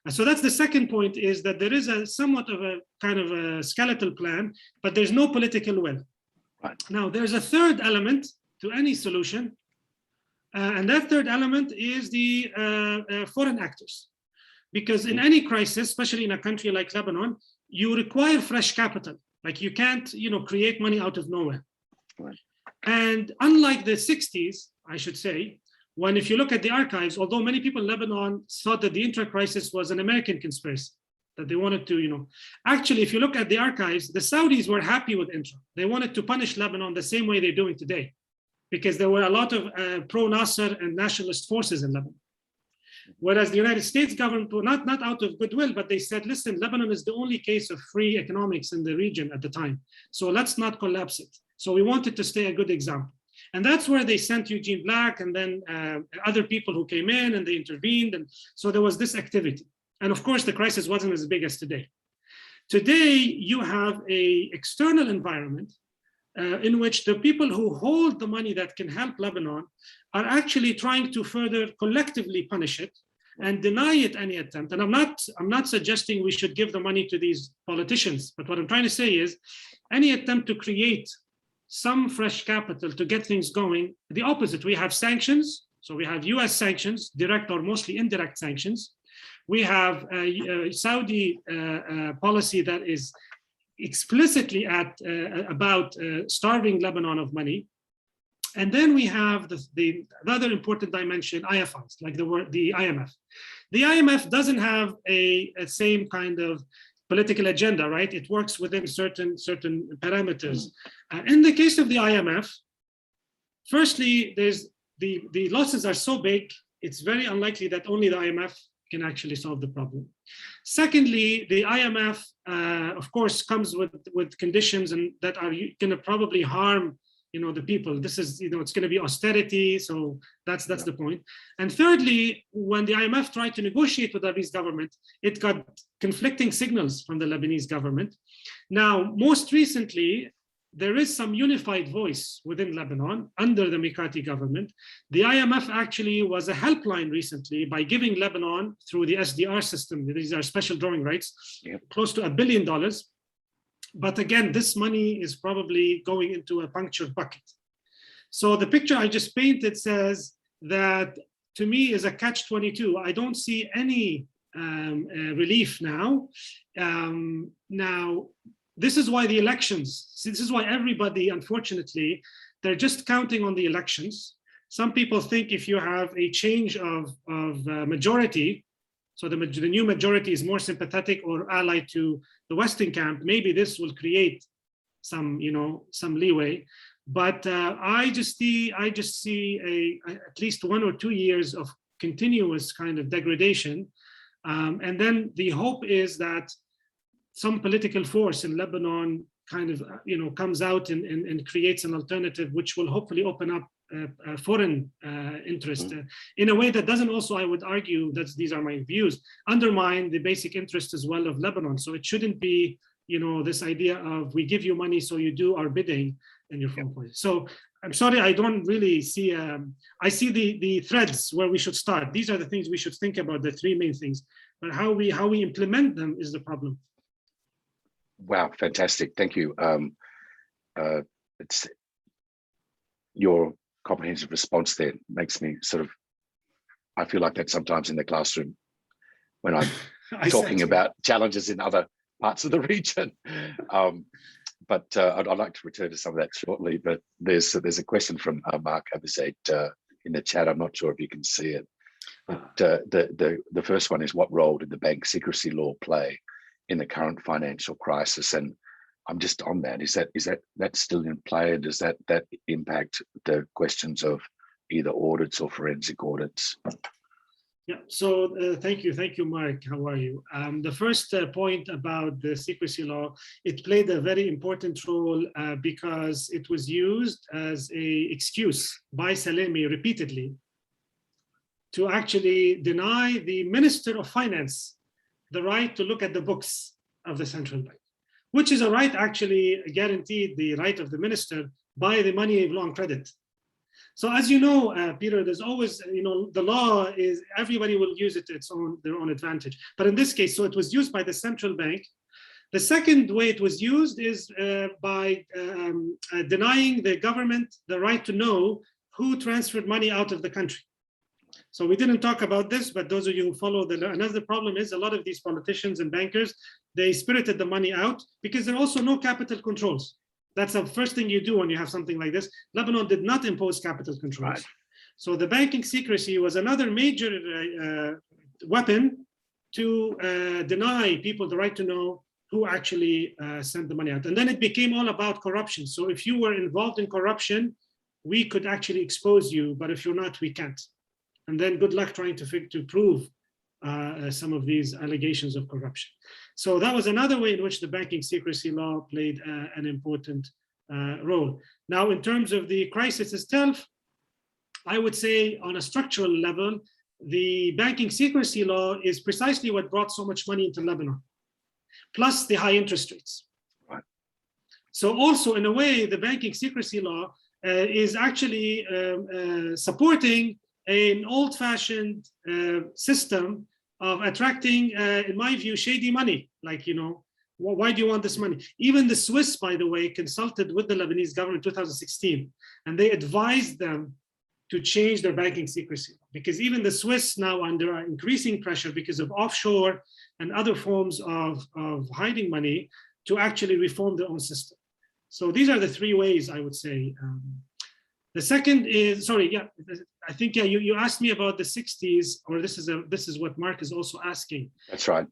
So that's the second point, is that there is a somewhat of a kind of a skeletal plan, but there's no political will. Right. Now, there's a third element to any solution, and that third element is the foreign actors. Because in any crisis, especially in a country like Lebanon, you require fresh capital. Like you can't, create money out of nowhere. Right. And unlike the 60s, I should say, when if you look at the archives, although many people in Lebanon thought that the Intra crisis was an American conspiracy, that they wanted to, actually, if you look at the archives, the Saudis were happy with Intra. They wanted to punish Lebanon the same way they're doing today, because there were a lot of pro-Nasser and nationalist forces in Lebanon. Whereas the United States government, not out of goodwill, but they said, listen, Lebanon is the only case of free economics in the region at the time. So let's not collapse it. So we wanted to stay a good example. And that's where they sent Eugene Black and then other people who came in and they intervened. And so there was this activity. And of course, the crisis wasn't as big as today. Today, you have an external environment in which the people who hold the money that can help Lebanon are actually trying to further collectively punish it and deny it any attempt. And I'm not suggesting we should give the money to these politicians, but what I'm trying to say is any attempt to create some fresh capital to get things going, the opposite. We have sanctions. So we have US sanctions, direct or mostly indirect sanctions. We have a Saudi policy that is explicitly about starving Lebanon of money. And then we have the other important dimension, IFIs, like the IMF. The IMF doesn't have a same kind of political agenda, right? It works within certain parameters. In the case of the IMF, firstly, there's the losses are so big, it's very unlikely that only the IMF can actually solve the problem. Secondly, the IMF, of course, comes with conditions and that are going to probably harm, the people. This is, it's going to be austerity. So that's the point. And thirdly, when the IMF tried to negotiate with the Lebanese government, it got conflicting signals from the Lebanese government. Now, most recently, there is some unified voice within Lebanon under the Mikati government. The IMF actually was a helpline recently by giving Lebanon, through the SDR system, these are special drawing rights, close to $1 billion. But again, this money is probably going into a punctured bucket. So the picture I just painted says that, to me, is a catch-22. I don't see any relief now. Now, this is why the elections, this is why everybody, unfortunately, they're just counting on the elections. Some people think if you have a change of majority, so the new majority is more sympathetic or allied to the Western camp, maybe this will create some leeway. But I just see at least 1 or 2 years of continuous kind of degradation. And then the hope is that some political force in Lebanon kind of, comes out and creates an alternative, which will hopefully open up foreign interest in a way that doesn't also, I would argue, that these are my views, undermine the basic interest as well of Lebanon. So it shouldn't be, this idea of we give you money so you do our bidding and your phone point. So I'm sorry, I don't really see, I see the threads where we should start. These are the things we should think about, the 3 main things, but how we implement them is the problem. Wow, fantastic. Thank you. It's your comprehensive response there makes me I feel like that sometimes in the classroom when I'm talking about challenges in other parts of the region. But I'd like to return to some of that shortly. But there's a question from Mark Abizade in the chat. I'm not sure if you can see it. But the first one is, what role did the bank secrecy law play in the current financial crisis? And I'm just on that. Is that still in play? Does that impact the questions of either audits or forensic audits? Yeah, so thank you, Mark. How are you? The first point about the secrecy law, it played a very important role because it was used as an excuse by Salemi repeatedly to actually deny the Minister of Finance the right to look at the books of the central bank, which is a right actually guaranteed, the right of the minister, by the money law and credit. So as you know, Peter, there's always, the law is, everybody will use it to their own advantage. But in this case, so it was used by the central bank. The second way it was used is by denying the government the right to know who transferred money out of the country. So we didn't talk about this, but those of you who follow another problem is a lot of these politicians and bankers, they spirited the money out because there are also no capital controls. That's the first thing you do when you have something like this. Lebanon did not impose capital controls. Right. So the banking secrecy was another major weapon to deny people the right to know who actually sent the money out. And then it became all about corruption. So if you were involved in corruption, we could actually expose you, but if you're not, we can't. And then good luck trying to prove some of these allegations of corruption. So that was another way in which the banking secrecy law played an important role. Now, in terms of the crisis itself, I would say on a structural level, the banking secrecy law is precisely what brought so much money into Lebanon, plus the high interest rates. Right. So also, in a way, the banking secrecy law is actually supporting an old-fashioned system of attracting, in my view, shady money. Like, why do you want this money? Even the Swiss, by the way, consulted with the Lebanese government in 2016, and they advised them to change their banking secrecy, because even the Swiss now under increasing pressure because of offshore and other forms of hiding money to actually reform their own system. So these are the three ways I would say. The second is, I think you asked me about the 60s, or this is what Mark is also asking. That's right.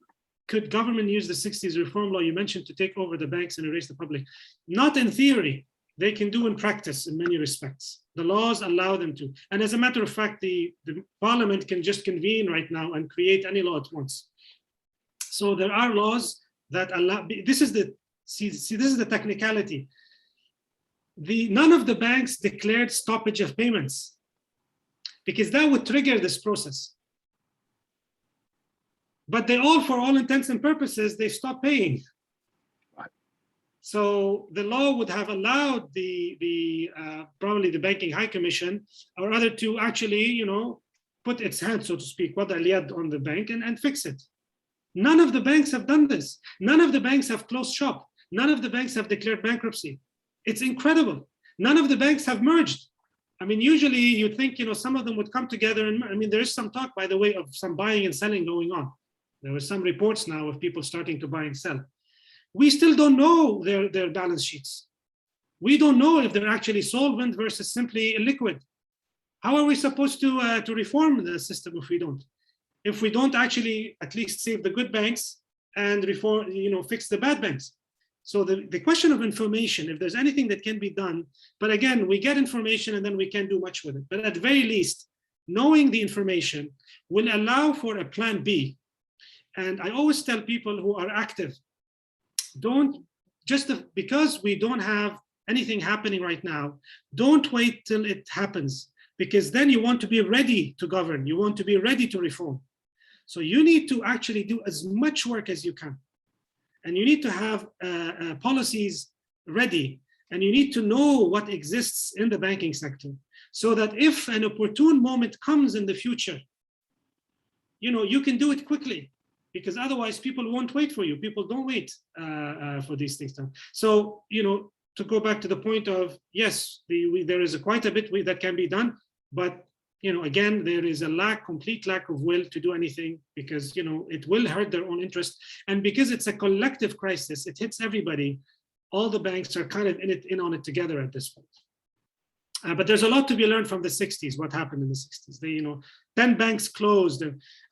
Could government use the 60s reform law you mentioned to take over the banks and erase the public? Not in theory. They can do in practice in many respects. The laws allow them to. And as a matter of fact, the parliament can just convene right now and create any law at once. So there are laws that allow, this is the technicality. None of the banks declared stoppage of payments because that would trigger this process. But they all, for all intents and purposes, they stopped paying. Right. So the law would have allowed probably the Banking High Commission or other to actually, put its hand, so to speak, on the bank and fix it. None of the banks have done this. None of the banks have closed shop. None of the banks have declared bankruptcy. It's incredible. None of the banks have merged. I mean, usually you'd think, some of them would come together. And I mean, there is some talk, by the way, of some buying and selling going on. There were some reports now of people starting to buy and sell. We still don't know their balance sheets. We don't know if they're actually solvent versus simply illiquid. How are we supposed to reform the system if we don't? If we don't actually at least save the good banks and reform, fix the bad banks. So the question of information, if there's anything that can be done, but again, we get information and then we can't do much with it. But at the very least, knowing the information will allow for a plan B. And I always tell people who are active, because we don't have anything happening right now, don't wait till it happens, because then you want to be ready to govern. You want to be ready to reform. So you need to actually do as much work as you can. And you need to have policies ready, and you need to know what exists in the banking sector, so that if an opportune moment comes in the future, you can do it quickly, because otherwise people won't wait for you. People don't wait for these things to happen. So, to go back to the point of, yes, there is quite a bit that can be done, but again, there is a complete lack of will to do anything, because, it will hurt their own interest. And because it's a collective crisis, it hits everybody. All the banks are kind of in on it together at this point. But there's a lot to be learned from the 60s, what happened in the 60s. 10 banks closed.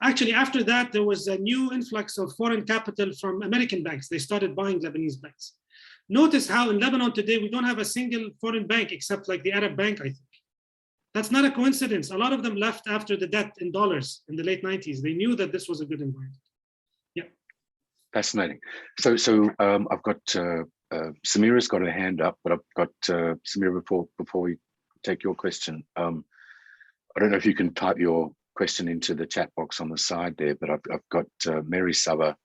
Actually, after that, there was a new influx of foreign capital from American banks. They started buying Lebanese banks. Notice how in Lebanon today, we don't have a single foreign bank except like the Arab Bank, I think. That's not a coincidence. A lot of them left after the debt in dollars in the late 90s. They knew that this was a good environment. Yeah. Fascinating. So I've got Samira's got her hand up, but I've got Samira, before we take your question. I don't know if you can type your question into the chat box on the side there, but I've got Mary Saba,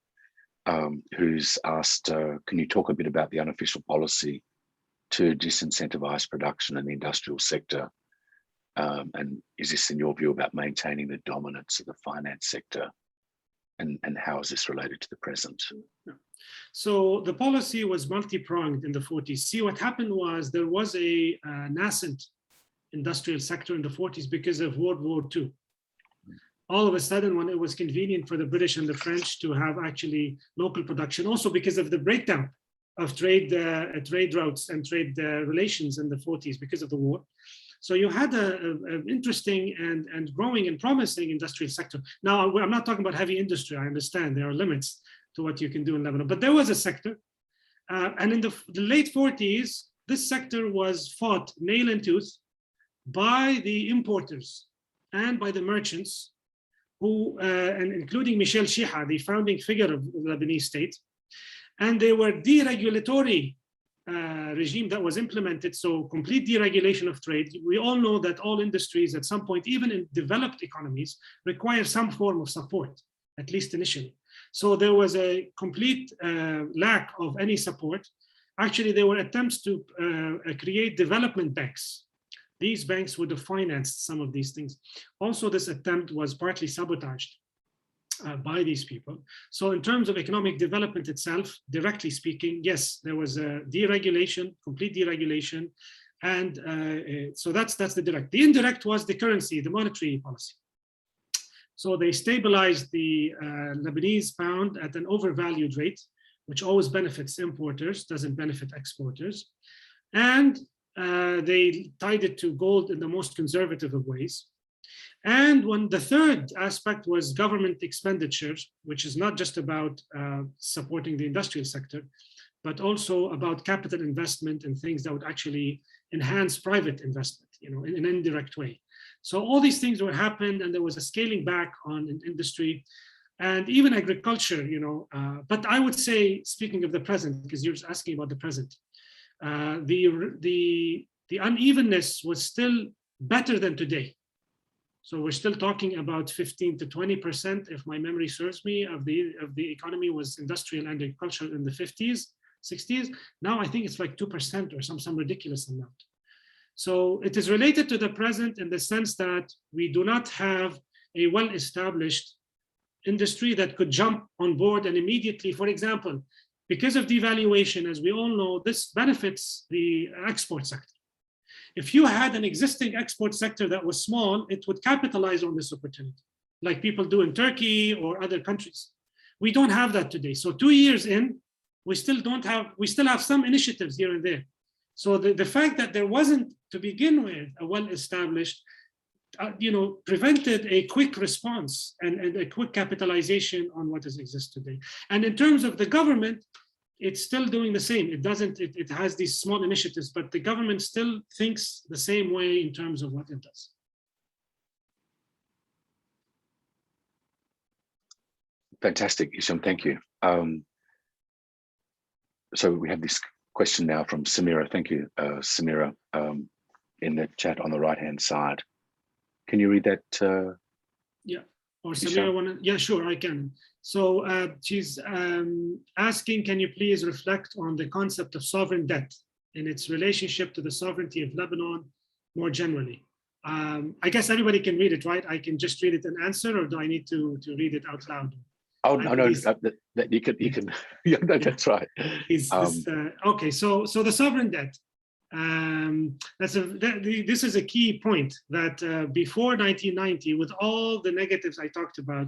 who's asked, can you talk a bit about the unofficial policy to disincentivize production in the industrial sector? And is this, in your view, about maintaining the dominance of the finance sector? And how is this related to the present? So the policy was multi-pronged in the 40s. See, what happened was there was a nascent industrial sector in the 40s because of World War II. All of a sudden, when it was convenient for the British and the French to have actually local production, also because of the breakdown of trade routes and trade relations in the 40s because of the war. So you had an interesting and growing and promising industrial sector. Now, I'm not talking about heavy industry. I understand there are limits to what you can do in Lebanon, but there was a sector. And in the late 40s, this sector was fought nail and tooth by the importers and by the merchants, who, and including Michel Chiha, the founding figure of the Lebanese state. And they were deregulatory regime that was implemented, so complete deregulation of trade. We all know that all industries at some point, even in developed economies, require some form of support, at least initially. So there was a complete lack of any support. Actually, there were attempts to create development banks. These banks would have financed some of these things. Also, this attempt was partly sabotaged by these people. So in terms of economic development itself, directly speaking, yes, there was a deregulation, complete deregulation. And so that's the direct. The indirect was the currency, the monetary policy. So they stabilized the Lebanese pound at an overvalued rate, which always benefits importers, doesn't benefit exporters. And they tied it to gold in the most conservative of ways. And when the third aspect was government expenditures, which is not just about supporting the industrial sector, but also about capital investment and things that would actually enhance private investment, in an indirect way. So all these things were happened, and there was a scaling back on industry and even agriculture, but I would say, speaking of the present, because you're asking about the present, the unevenness was still better than today. So we're still talking about 15 to 20%, if my memory serves me, of the economy was industrial and agriculture in the 50s, 60s. Now I think it's like 2% or some ridiculous amount. So it is related to the present in the sense that we do not have a well-established industry that could jump on board and immediately, for example, because of devaluation, as we all know, this benefits the export sector. If you had an existing export sector that was small, it would capitalize on this opportunity, like people do in Turkey or other countries. We don't have that today. So 2 years in, we still have some initiatives here and there. So the fact that there wasn't, to begin with, a well-established, prevented a quick response and a quick capitalization on what exists today. And in terms of the government, it's still doing the same. It has these small initiatives, but the government still thinks the same way in terms of what it does. Fantastic, Hicham, thank you. So we have this question now from Samira. Thank you, Samira, in the chat on the right-hand side. Can you read that? Yeah, or Samira, yeah, sure, I can. So she's asking, can you please reflect on the concept of sovereign debt in its relationship to the sovereignty of Lebanon more generally? I guess everybody can read it, right? I can just read it and answer, or do I need to read it out loud? Oh, no, you can, yeah, that's right. Okay, so the sovereign debt. This is a key point that before 1990, with all the negatives I talked about,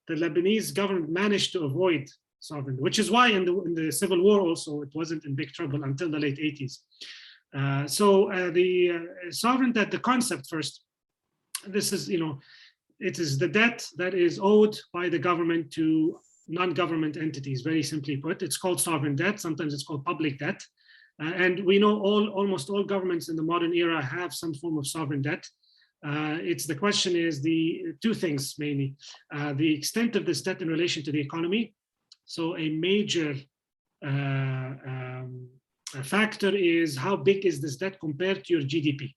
the Lebanese government managed to avoid sovereignty, which is why in the civil war also it wasn't in big trouble until the late 80s. The sovereign debt, the concept first, this is, it is the debt that is owed by the government to non-government entities, very simply put. It's called sovereign debt, sometimes it's called public debt. And we know almost all governments in the modern era have some form of sovereign debt. It's the question is the two things mainly. The extent of this debt in relation to the economy. So a major factor is how big is this debt compared to your GDP.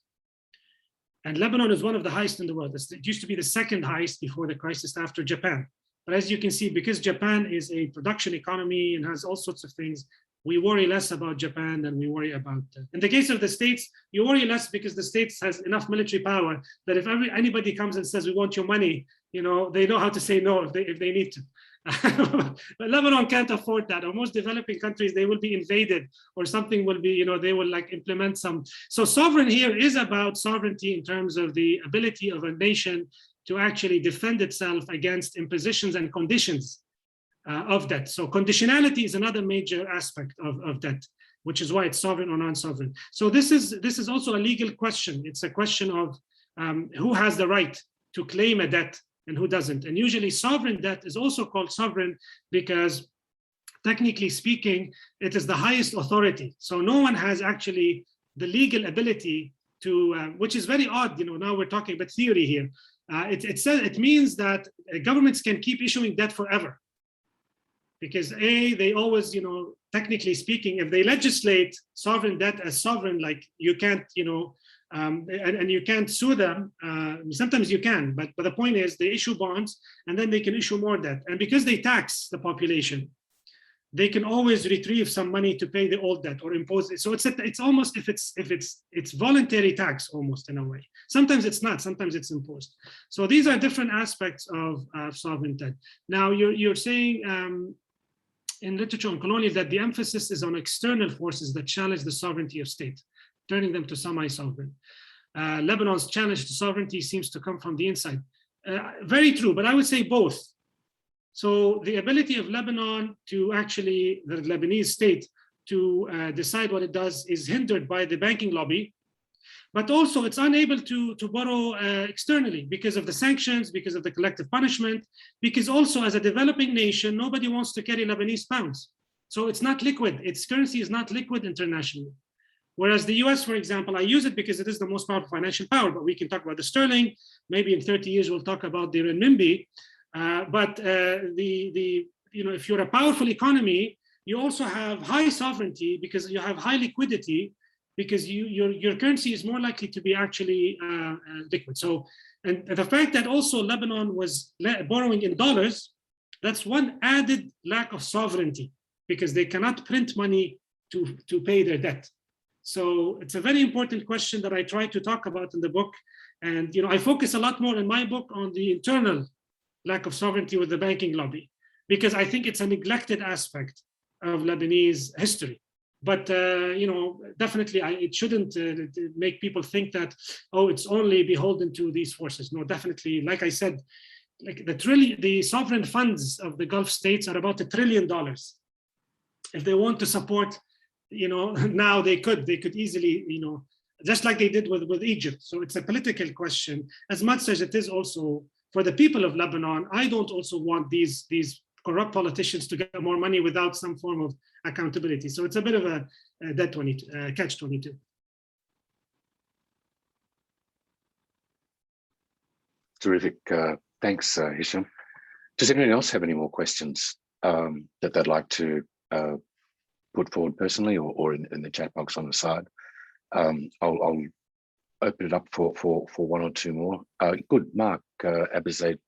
And Lebanon is one of the highest in the world. It used to be the second highest before the crisis after Japan. But as you can see, because Japan is a production economy and has all sorts of things, we worry less about Japan than we worry about. In the case of the States, you worry less because the States has enough military power that if anybody comes and says, we want your money, you know, they know how to say no if they need to. But Lebanon can't afford that. Or most developing countries, they will be invaded or something will be, you know, they will like implement some. So sovereign here is about sovereignty in terms of the ability of a nation to actually defend itself against impositions and conditions of debt. So conditionality is another major aspect of debt, which is why it's sovereign or non-sovereign. So this is also a legal question. It's a question of who has the right to claim a debt and who doesn't. And usually sovereign debt is also called sovereign because technically speaking, it is the highest authority. So no one has actually the legal ability to, which is very odd, you know, now we're talking about theory here. It means that governments can keep issuing debt forever. Because they always, you know, technically speaking, if they legislate sovereign debt as sovereign, like you can't, you know, and you can't sue them. Sometimes you can, but the point is they issue bonds and then they can issue more debt. And because they tax the population, they can always retrieve some money to pay the old debt or impose it. So it's almost if it's voluntary tax almost in a way. Sometimes it's not. Sometimes it's imposed. So these are different aspects of sovereign debt. Now you're saying in literature on colonial that the emphasis is on external forces that challenge the sovereignty of state, turning them to semi-sovereign. Lebanon's challenge to sovereignty seems to come from the inside. Very true, but I would say both. So the ability of Lebanon to actually, the Lebanese state, to decide what it does is hindered by the banking lobby, but also it's unable to borrow externally because of the sanctions, because of the collective punishment, because also as a developing nation, nobody wants to carry Lebanese pounds. So it's not liquid, its currency is not liquid internationally. Whereas the US, for example, I use it because it is the most powerful financial power, but we can talk about the sterling. Maybe in 30 years, we'll talk about the renminbi. You know, if you're a powerful economy, you also have high sovereignty because you have high liquidity because your currency is more likely to be actually liquid. So, and the fact that also Lebanon was borrowing in dollars, that's one added lack of sovereignty because they cannot print money to pay their debt. So it's a very important question that I try to talk about in the book. And, you know, I focus a lot more in my book on the internal lack of sovereignty with the banking lobby, because I think it's a neglected aspect of Lebanese history. But, you know, definitely it shouldn't make people think that, oh, it's only beholden to these forces. No, definitely, like I said, like the sovereign funds of the Gulf states are about $1 trillion. If they want to support, you know, now they could easily, you know, just like they did with Egypt. So it's a political question as much as it is also for the people of Lebanon. I don't also want these corrupt politicians to get more money without some form of accountability. So it's a bit of a catch-22. Terrific. Thanks, Hicham. Does anyone else have any more questions that they'd like to put forward personally or in the chat box on the side? I'll open it up for one or two more. Good, Mark Abizade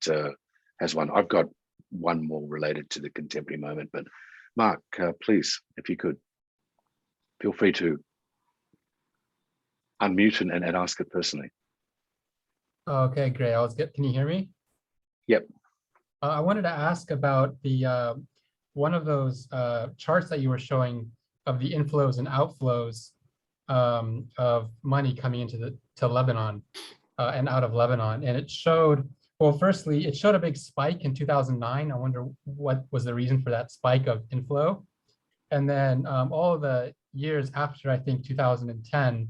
has one. I've got one more related to the contemporary moment, but Mark, please, if you could, feel free to unmute and ask it personally. Okay, great. Can you hear me? Yep. I wanted to ask about the one of those charts that you were showing of the inflows and outflows of money coming into Lebanon and out of Lebanon, and it showed. Well, firstly, it showed a big spike in 2009. I wonder what was the reason for that spike of inflow, and then all of the years after, I think 2010,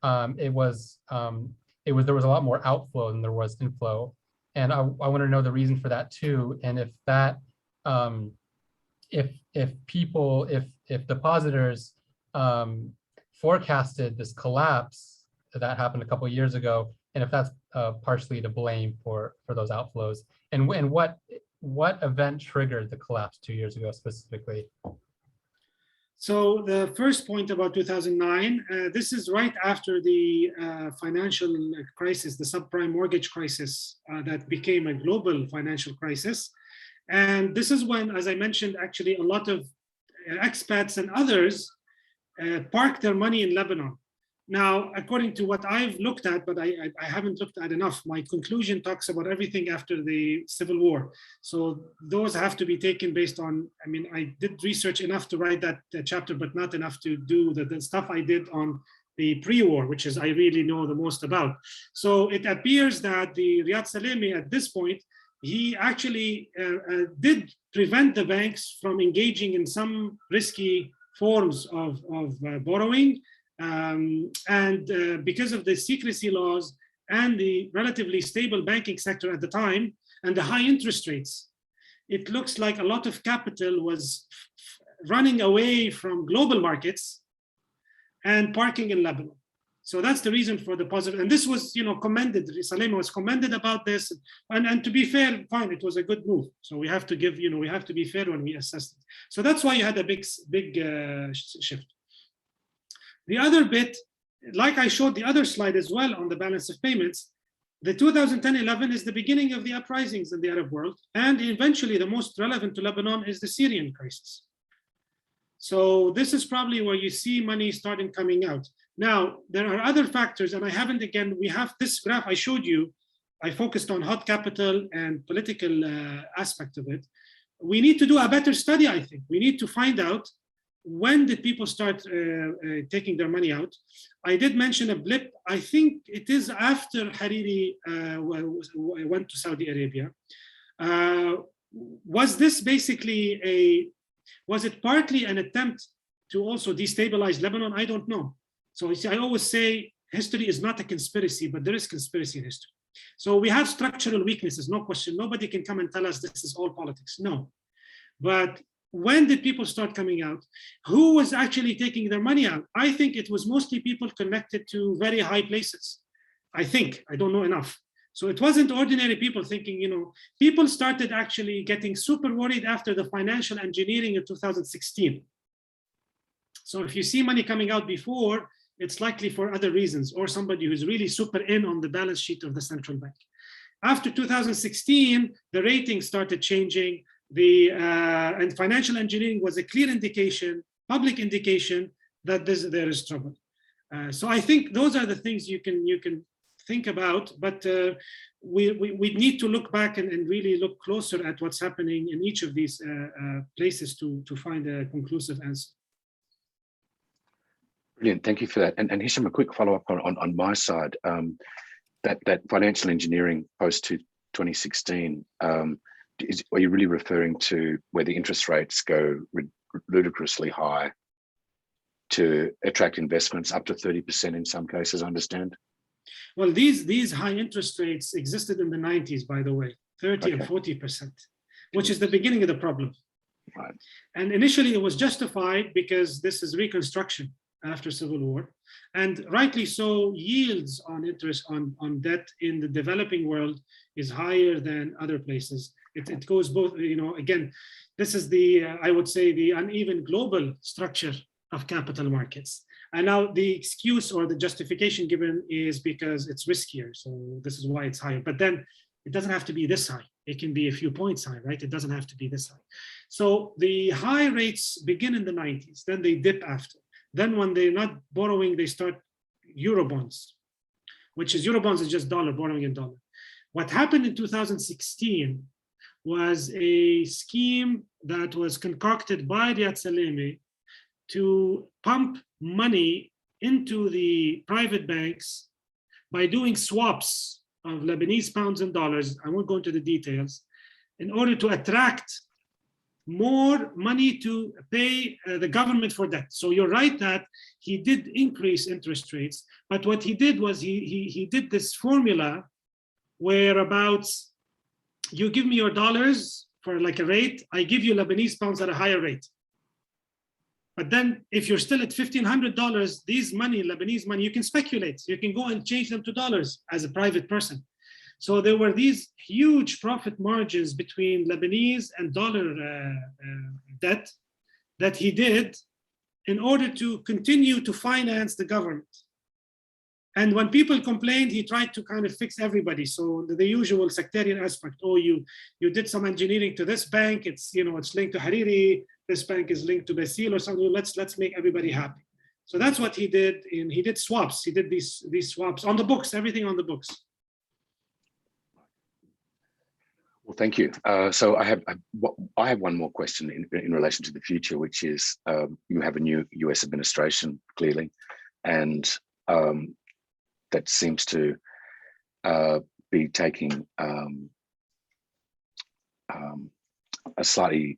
there was a lot more outflow than there was inflow, and I want to know the reason for that too, and if that if depositors forecasted this collapse that happened a couple of years ago, and if that's partially to blame for those outflows, and what event triggered the collapse 2 years ago specifically? So the first point about 2009, this is right after the financial crisis, the subprime mortgage crisis that became a global financial crisis. And this is when, as I mentioned, actually a lot of expats and others parked their money in Lebanon. Now, according to what I've looked at, but I haven't looked at enough, my conclusion talks about everything after the Civil War. So those have to be taken based on, I mean, I did research enough to write that chapter, but not enough to do the stuff I did on the pre-war, which is I really know the most about. So it appears that the Riyad Salemi at this point, he actually did prevent the banks from engaging in some risky forms of borrowing. Because of the secrecy laws and the relatively stable banking sector at the time and the high interest rates, it looks like a lot of capital was running away from global markets and parking in Lebanon. So that's the reason for the positive. And this was, commended. Salemi was commended about this. And to be fair, fine, it was a good move. So we have to give, we have to be fair when we assess it. So that's why you had a big shift. The other bit, like I showed the other slide as well on the balance of payments, the 2010-11 is the beginning of the uprisings in the Arab world. And eventually the most relevant to Lebanon is the Syrian crisis. So this is probably where you see money starting coming out. Now, there are other factors, and I haven't, again, we have this graph I showed you. I focused on hot capital and political aspect of it. We need to do a better study, I think. We need to find out when did people start taking their money out. I did mention a blip. I think it is after Hariri went to Saudi Arabia. Was this basically was it partly an attempt to also destabilize Lebanon? I don't know. So you see, I always say history is not a conspiracy, but there is conspiracy in history. So we have structural weaknesses, no question. Nobody can come and tell us this is all politics. No. But when did people start coming out? Who was actually taking their money out? I think it was mostly people connected to very high places. I think, I don't know enough. So it wasn't ordinary people thinking, people started actually getting super worried after the financial engineering of 2016. So if you see money coming out before, it's likely for other reasons, or somebody who's really super in on the balance sheet of the central bank. After 2016, the ratings started changing. And financial engineering was a clear indication, public indication that there is trouble. So I think those are the things you can think about, but we need to look back and really look closer at what's happening in each of these places to find a conclusive answer. Brilliant, thank you for that. And Hicham, a quick follow-up on my side. That financial engineering post 2016, are you really referring to where the interest rates go ludicrously high to attract investments up to 30% in some cases, I understand? Well, these high interest rates existed in the 90s, by the way, 30 and 40%, which is the beginning of the problem. Right. And initially it was justified because this is reconstruction after Civil War. And rightly so, yields on interest on debt in the developing world is higher than other places. It goes both, again, this is I would say the uneven global structure of capital markets. And now the excuse or the justification given is because it's riskier. So this is why it's higher. But then it doesn't have to be this high. It can be a few points high, right? It doesn't have to be this high. So the high rates begin in the 90s, then they dip after. Then when they're not borrowing, they start Eurobonds, which is Eurobonds is just dollar, borrowing in dollar. What happened in 2016 was a scheme that was concocted by Riyad Salemi to pump money into the private banks by doing swaps of Lebanese pounds and dollars. I won't go into the details, in order to attract more money to pay the government for debt. So you're right that he did increase interest rates, but what he did was he did this formula whereabouts you give me your dollars for like a rate, I give you Lebanese pounds at a higher rate. But then if you're still at $1,500, these money, Lebanese money, you can speculate. You can go and change them to dollars as a private person. So there were these huge profit margins between Lebanese and dollar debt that he did in order to continue to finance the government. And when people complained, he tried to kind of fix everybody. So the usual sectarian aspect, oh, you did some engineering to this bank, it's linked to Hariri, this bank is linked to Basil or something, let's make everybody happy. So that's what he did, and he did swaps. He did these swaps on the books, everything on the books. Well, thank you. So I have one more question in relation to the future, which is you have a new US administration, clearly, and that seems to be taking a slightly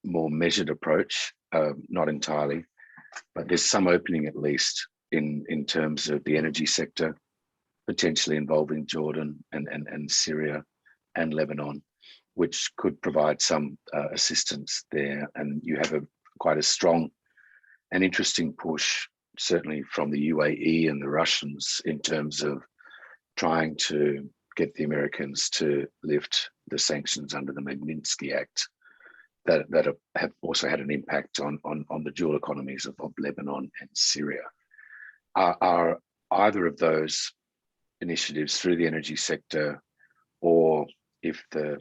more measured approach, not entirely, but there's some opening at least in terms of the energy sector, potentially involving Jordan and Syria and Lebanon, which could provide some assistance there. And you have quite a strong and interesting push, certainly from the UAE and the Russians, in terms of trying to get the Americans to lift the sanctions under the Magnitsky Act that have also had an impact on the dual economies of Lebanon and Syria. Are either of those initiatives through the energy sector, or if the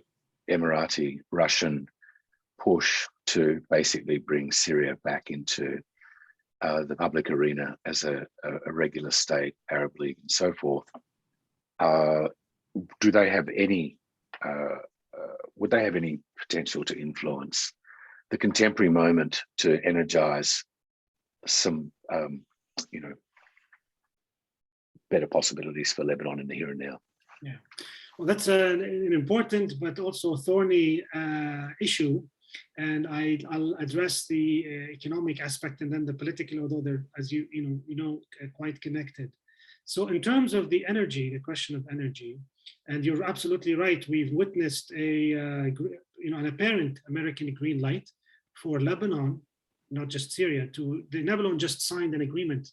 Emirati-Russian push to basically bring Syria back into the public arena as a regular state, Arab League and so forth, do they have any, would they have any potential to influence the contemporary moment to energize some, better possibilities for Lebanon in the here and now? Yeah, well, that's an important but also thorny issue. And I'll address the economic aspect and then the political, although they're, as you know, quite connected. So in terms of the energy, the question of energy, and you're absolutely right, we've witnessed an apparent American green light for Lebanon, not just Syria. Lebanon just signed an agreement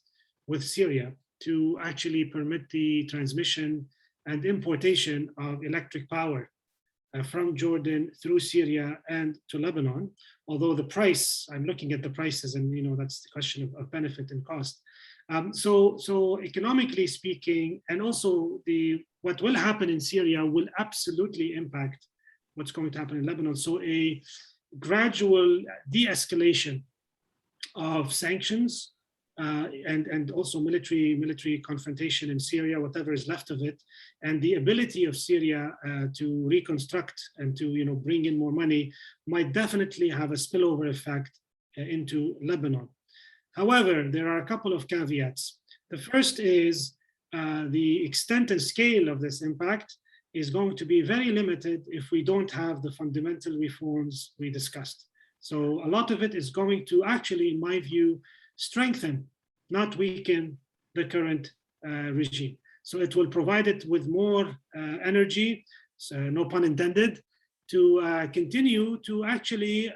with Syria to actually permit the transmission and importation of electric power from Jordan through Syria and to Lebanon. Although the price, I'm looking at the prices, and that's the question of benefit and cost. So economically speaking, and also what will happen in Syria will absolutely impact what's going to happen in Lebanon. So a gradual de-escalation of sanctions and also military confrontation in Syria, whatever is left of it, and the ability of Syria to reconstruct and to bring in more money might definitely have a spillover effect into Lebanon. However, there are a couple of caveats. The first is the extent and scale of this impact is going to be very limited if we don't have the fundamental reforms we discussed. So a lot of it is going to actually, in my view, strengthen, not weaken, the current regime. So it will provide it with more energy, so no pun intended, to continue to actually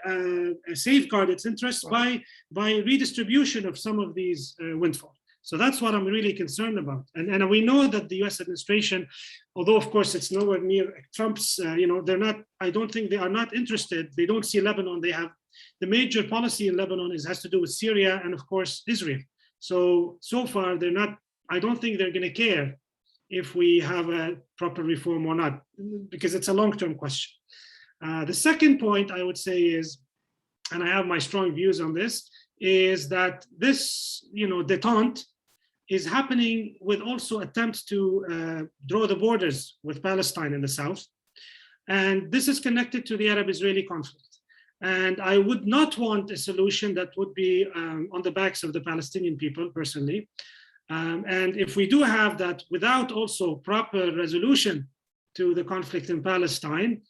safeguard its interests by redistribution of some of these windfalls. So that's what I'm really concerned about. And we know that the US administration, although of course it's nowhere near Trump's, they're not, I don't think they are not interested. They don't see Lebanon. They have the major policy in Lebanon has to do with Syria and of course Israel. So far they're not, I don't think they're going to care if we have a proper reform or not, because it's a long-term question. The second point I would say is, and I have my strong views on this, is that this, détente is happening with also attempts to draw the borders with Palestine in the south. And this is connected to the Arab-Israeli conflict. And I would not want a solution that would be on the backs of the Palestinian people, personally. And if we do have that without also proper resolution to the conflict in Palestine,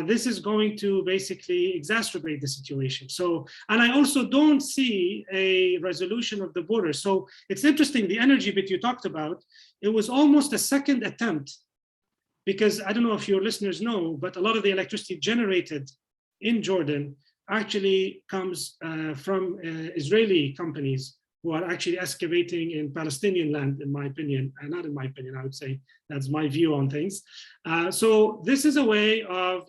this is going to basically exacerbate the situation. So, and I also don't see a resolution of the border. So it's interesting, the energy bit you talked about, it was almost a second attempt, because I don't know if your listeners know, but a lot of the electricity generated in Jordan actually comes from Israeli companies who are actually excavating in Palestinian land, in my opinion, not in my opinion, I would say that's my view on things. So this is a way of,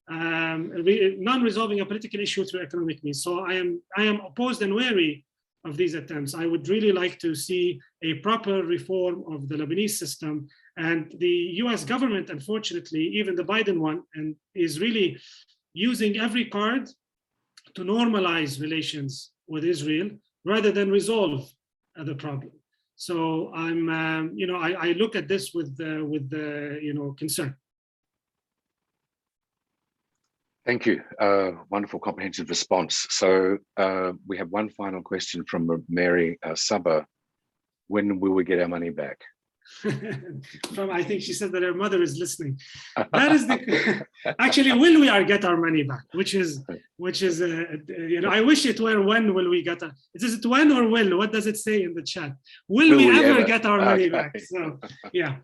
non-resolving a political issue through economic means. So I am opposed and wary of these attempts. I would really like to see a proper reform of the Lebanese system, and the US government, unfortunately, even the Biden one, and is really using every card to normalize relations with Israel rather than resolve the problem. So I'm, I look at this with concern. Thank you. Wonderful, comprehensive response. So we have one final question from Mary Sabah. When will we get our money back? I think she said that her mother is listening. That is the actually, will we get our money back? Which is I wish it were when will we get our. Is it when or will? What does it say in the chat? Will we ever get our money back? So yeah.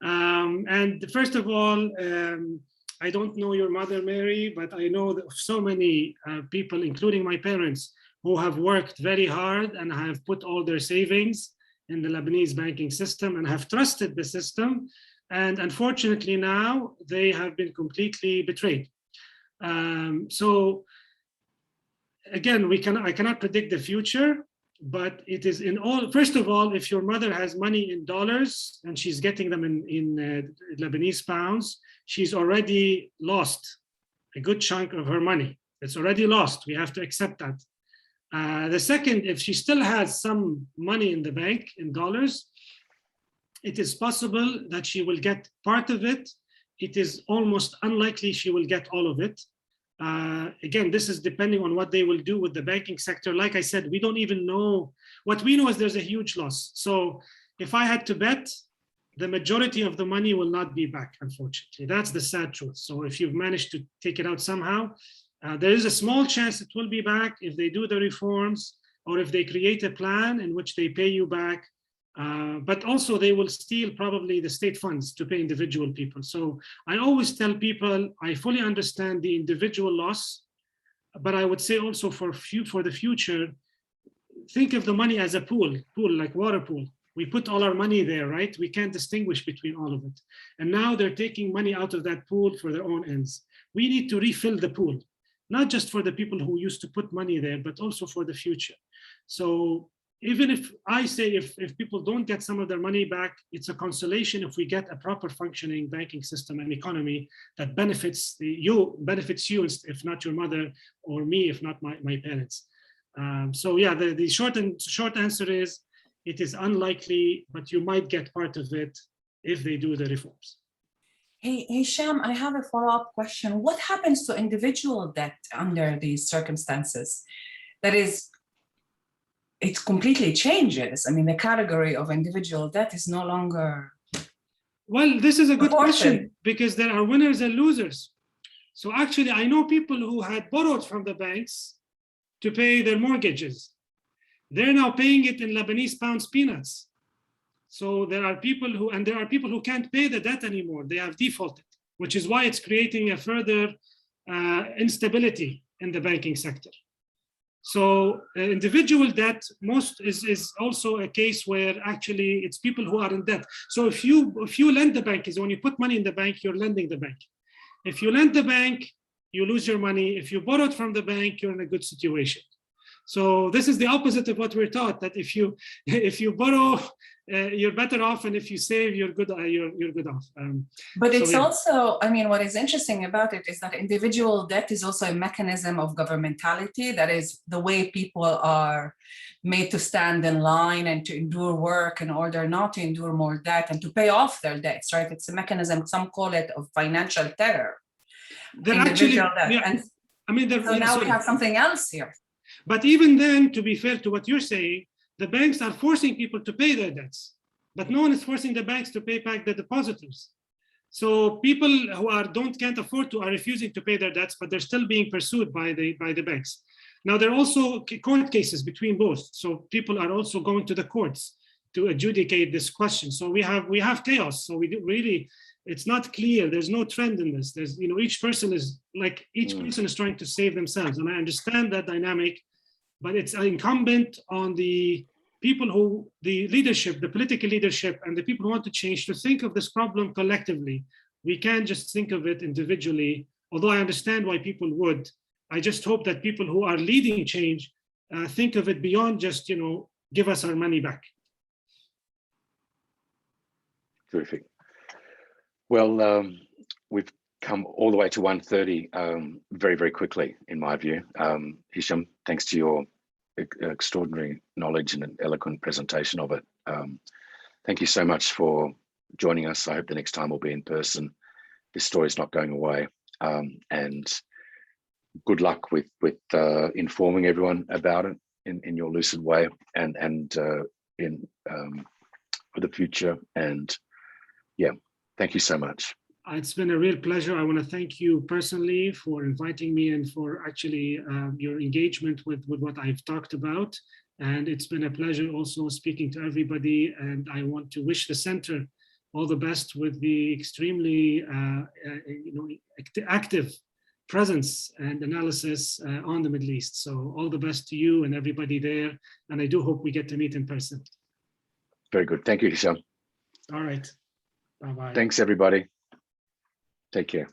And first of all, I don't know your mother, Mary, but I know that so many people, including my parents, who have worked very hard and have put all their savings in the Lebanese banking system and have trusted the system. And unfortunately now they have been completely betrayed. So again, I cannot predict the future, but it is in all, first of all, if your mother has money in dollars and she's getting them in Lebanese pounds, she's already lost a good chunk of her money. It's already lost. We have to accept that. The second, if she still has some money in the bank in dollars, it is possible that she will get part of it. It is almost unlikely she will get all of it. Again, this is depending on what they will do with the banking sector. Like I said, we don't even know. What we know is there's a huge loss. So if I had to bet, the majority of the money will not be back, unfortunately. That's the sad truth. So if you've managed to take it out somehow, there is a small chance it will be back if they do the reforms or if they create a plan in which they pay you back. But also they will steal probably the state funds to pay individual people. So I always tell people, I fully understand the individual loss, but I would say also for the future, think of the money as a pool like water pool. We put all our money there, right? We can't distinguish between all of it. And now they're taking money out of that pool for their own ends. We need to refill the pool, not just for the people who used to put money there, but also for the future. So even if I say if people don't get some of their money back, it's a consolation if we get a proper functioning banking system and economy that benefits you, if not your mother, or me, if not my parents. So yeah, the short answer is, it is unlikely, but you might get part of it if they do the reforms. Hey, Hicham, I have a follow-up question. What happens to individual debt under these circumstances? That is, it completely changes. I mean, the category of individual debt is no longer. Well, this is a good question because there are winners and losers. So actually, I know people who had borrowed from the banks to pay their mortgages. They're now paying it in Lebanese pounds peanuts. So there are people who can't pay the debt anymore. They have defaulted, which is why it's creating a further instability in the banking sector. So individual debt is also a case where actually it's people who are in debt. So if you lend the bank, is when you put money in the bank, you're lending the bank. If you lend the bank, you lose your money. If you borrowed from the bank, you're in a good situation. So this is the opposite of what we're taught, that if you borrow, you're better off, and if you save, you're good off. But it's also, I mean, what is interesting about it is that individual debt is also a mechanism of governmentality. That is the way people are made to stand in line and to endure work in order not to endure more debt and to pay off their debts, right? It's a mechanism, some call it, of financial terror. Actually, yeah, and I mean, so now we have something else here. But even then, to be fair to what you're saying, the banks are forcing people to pay their debts, but no one is forcing the banks to pay back the depositors. So people who can't afford to are refusing to pay their debts, but they're still being pursued by the banks. Now there are also court cases between both. So people are also going to the courts to adjudicate this question. So we have chaos. So we do really, it's not clear. There's no trend in this. There's, you know, each person is trying to save themselves. And I understand that dynamic, but it's incumbent on the people who, the leadership, the political leadership, and the people who want to change to think of this problem collectively. We can't just think of it individually, although I understand why people would. I just hope that people who are leading change think of it beyond just, you know, give us our money back. Terrific. Well, we've come all the way to 1:30 very, very quickly, in my view. Hicham, thanks to your extraordinary knowledge and an eloquent presentation of it. Thank you so much for joining us. I hope the next time will be in person. This story is not going away. And good luck with informing everyone about it in your lucid way and for the future. And yeah, thank you so much. It's been a real pleasure. I want to thank you personally for inviting me and for actually your engagement with what I've talked about. And it's been a pleasure also speaking to everybody. And I want to wish the center all the best with the extremely active presence and analysis on the Middle East. So all the best to you and everybody there. And I do hope we get to meet in person. Very good. Thank you, Hicham. All right. Bye-bye. Thanks, everybody. Take care.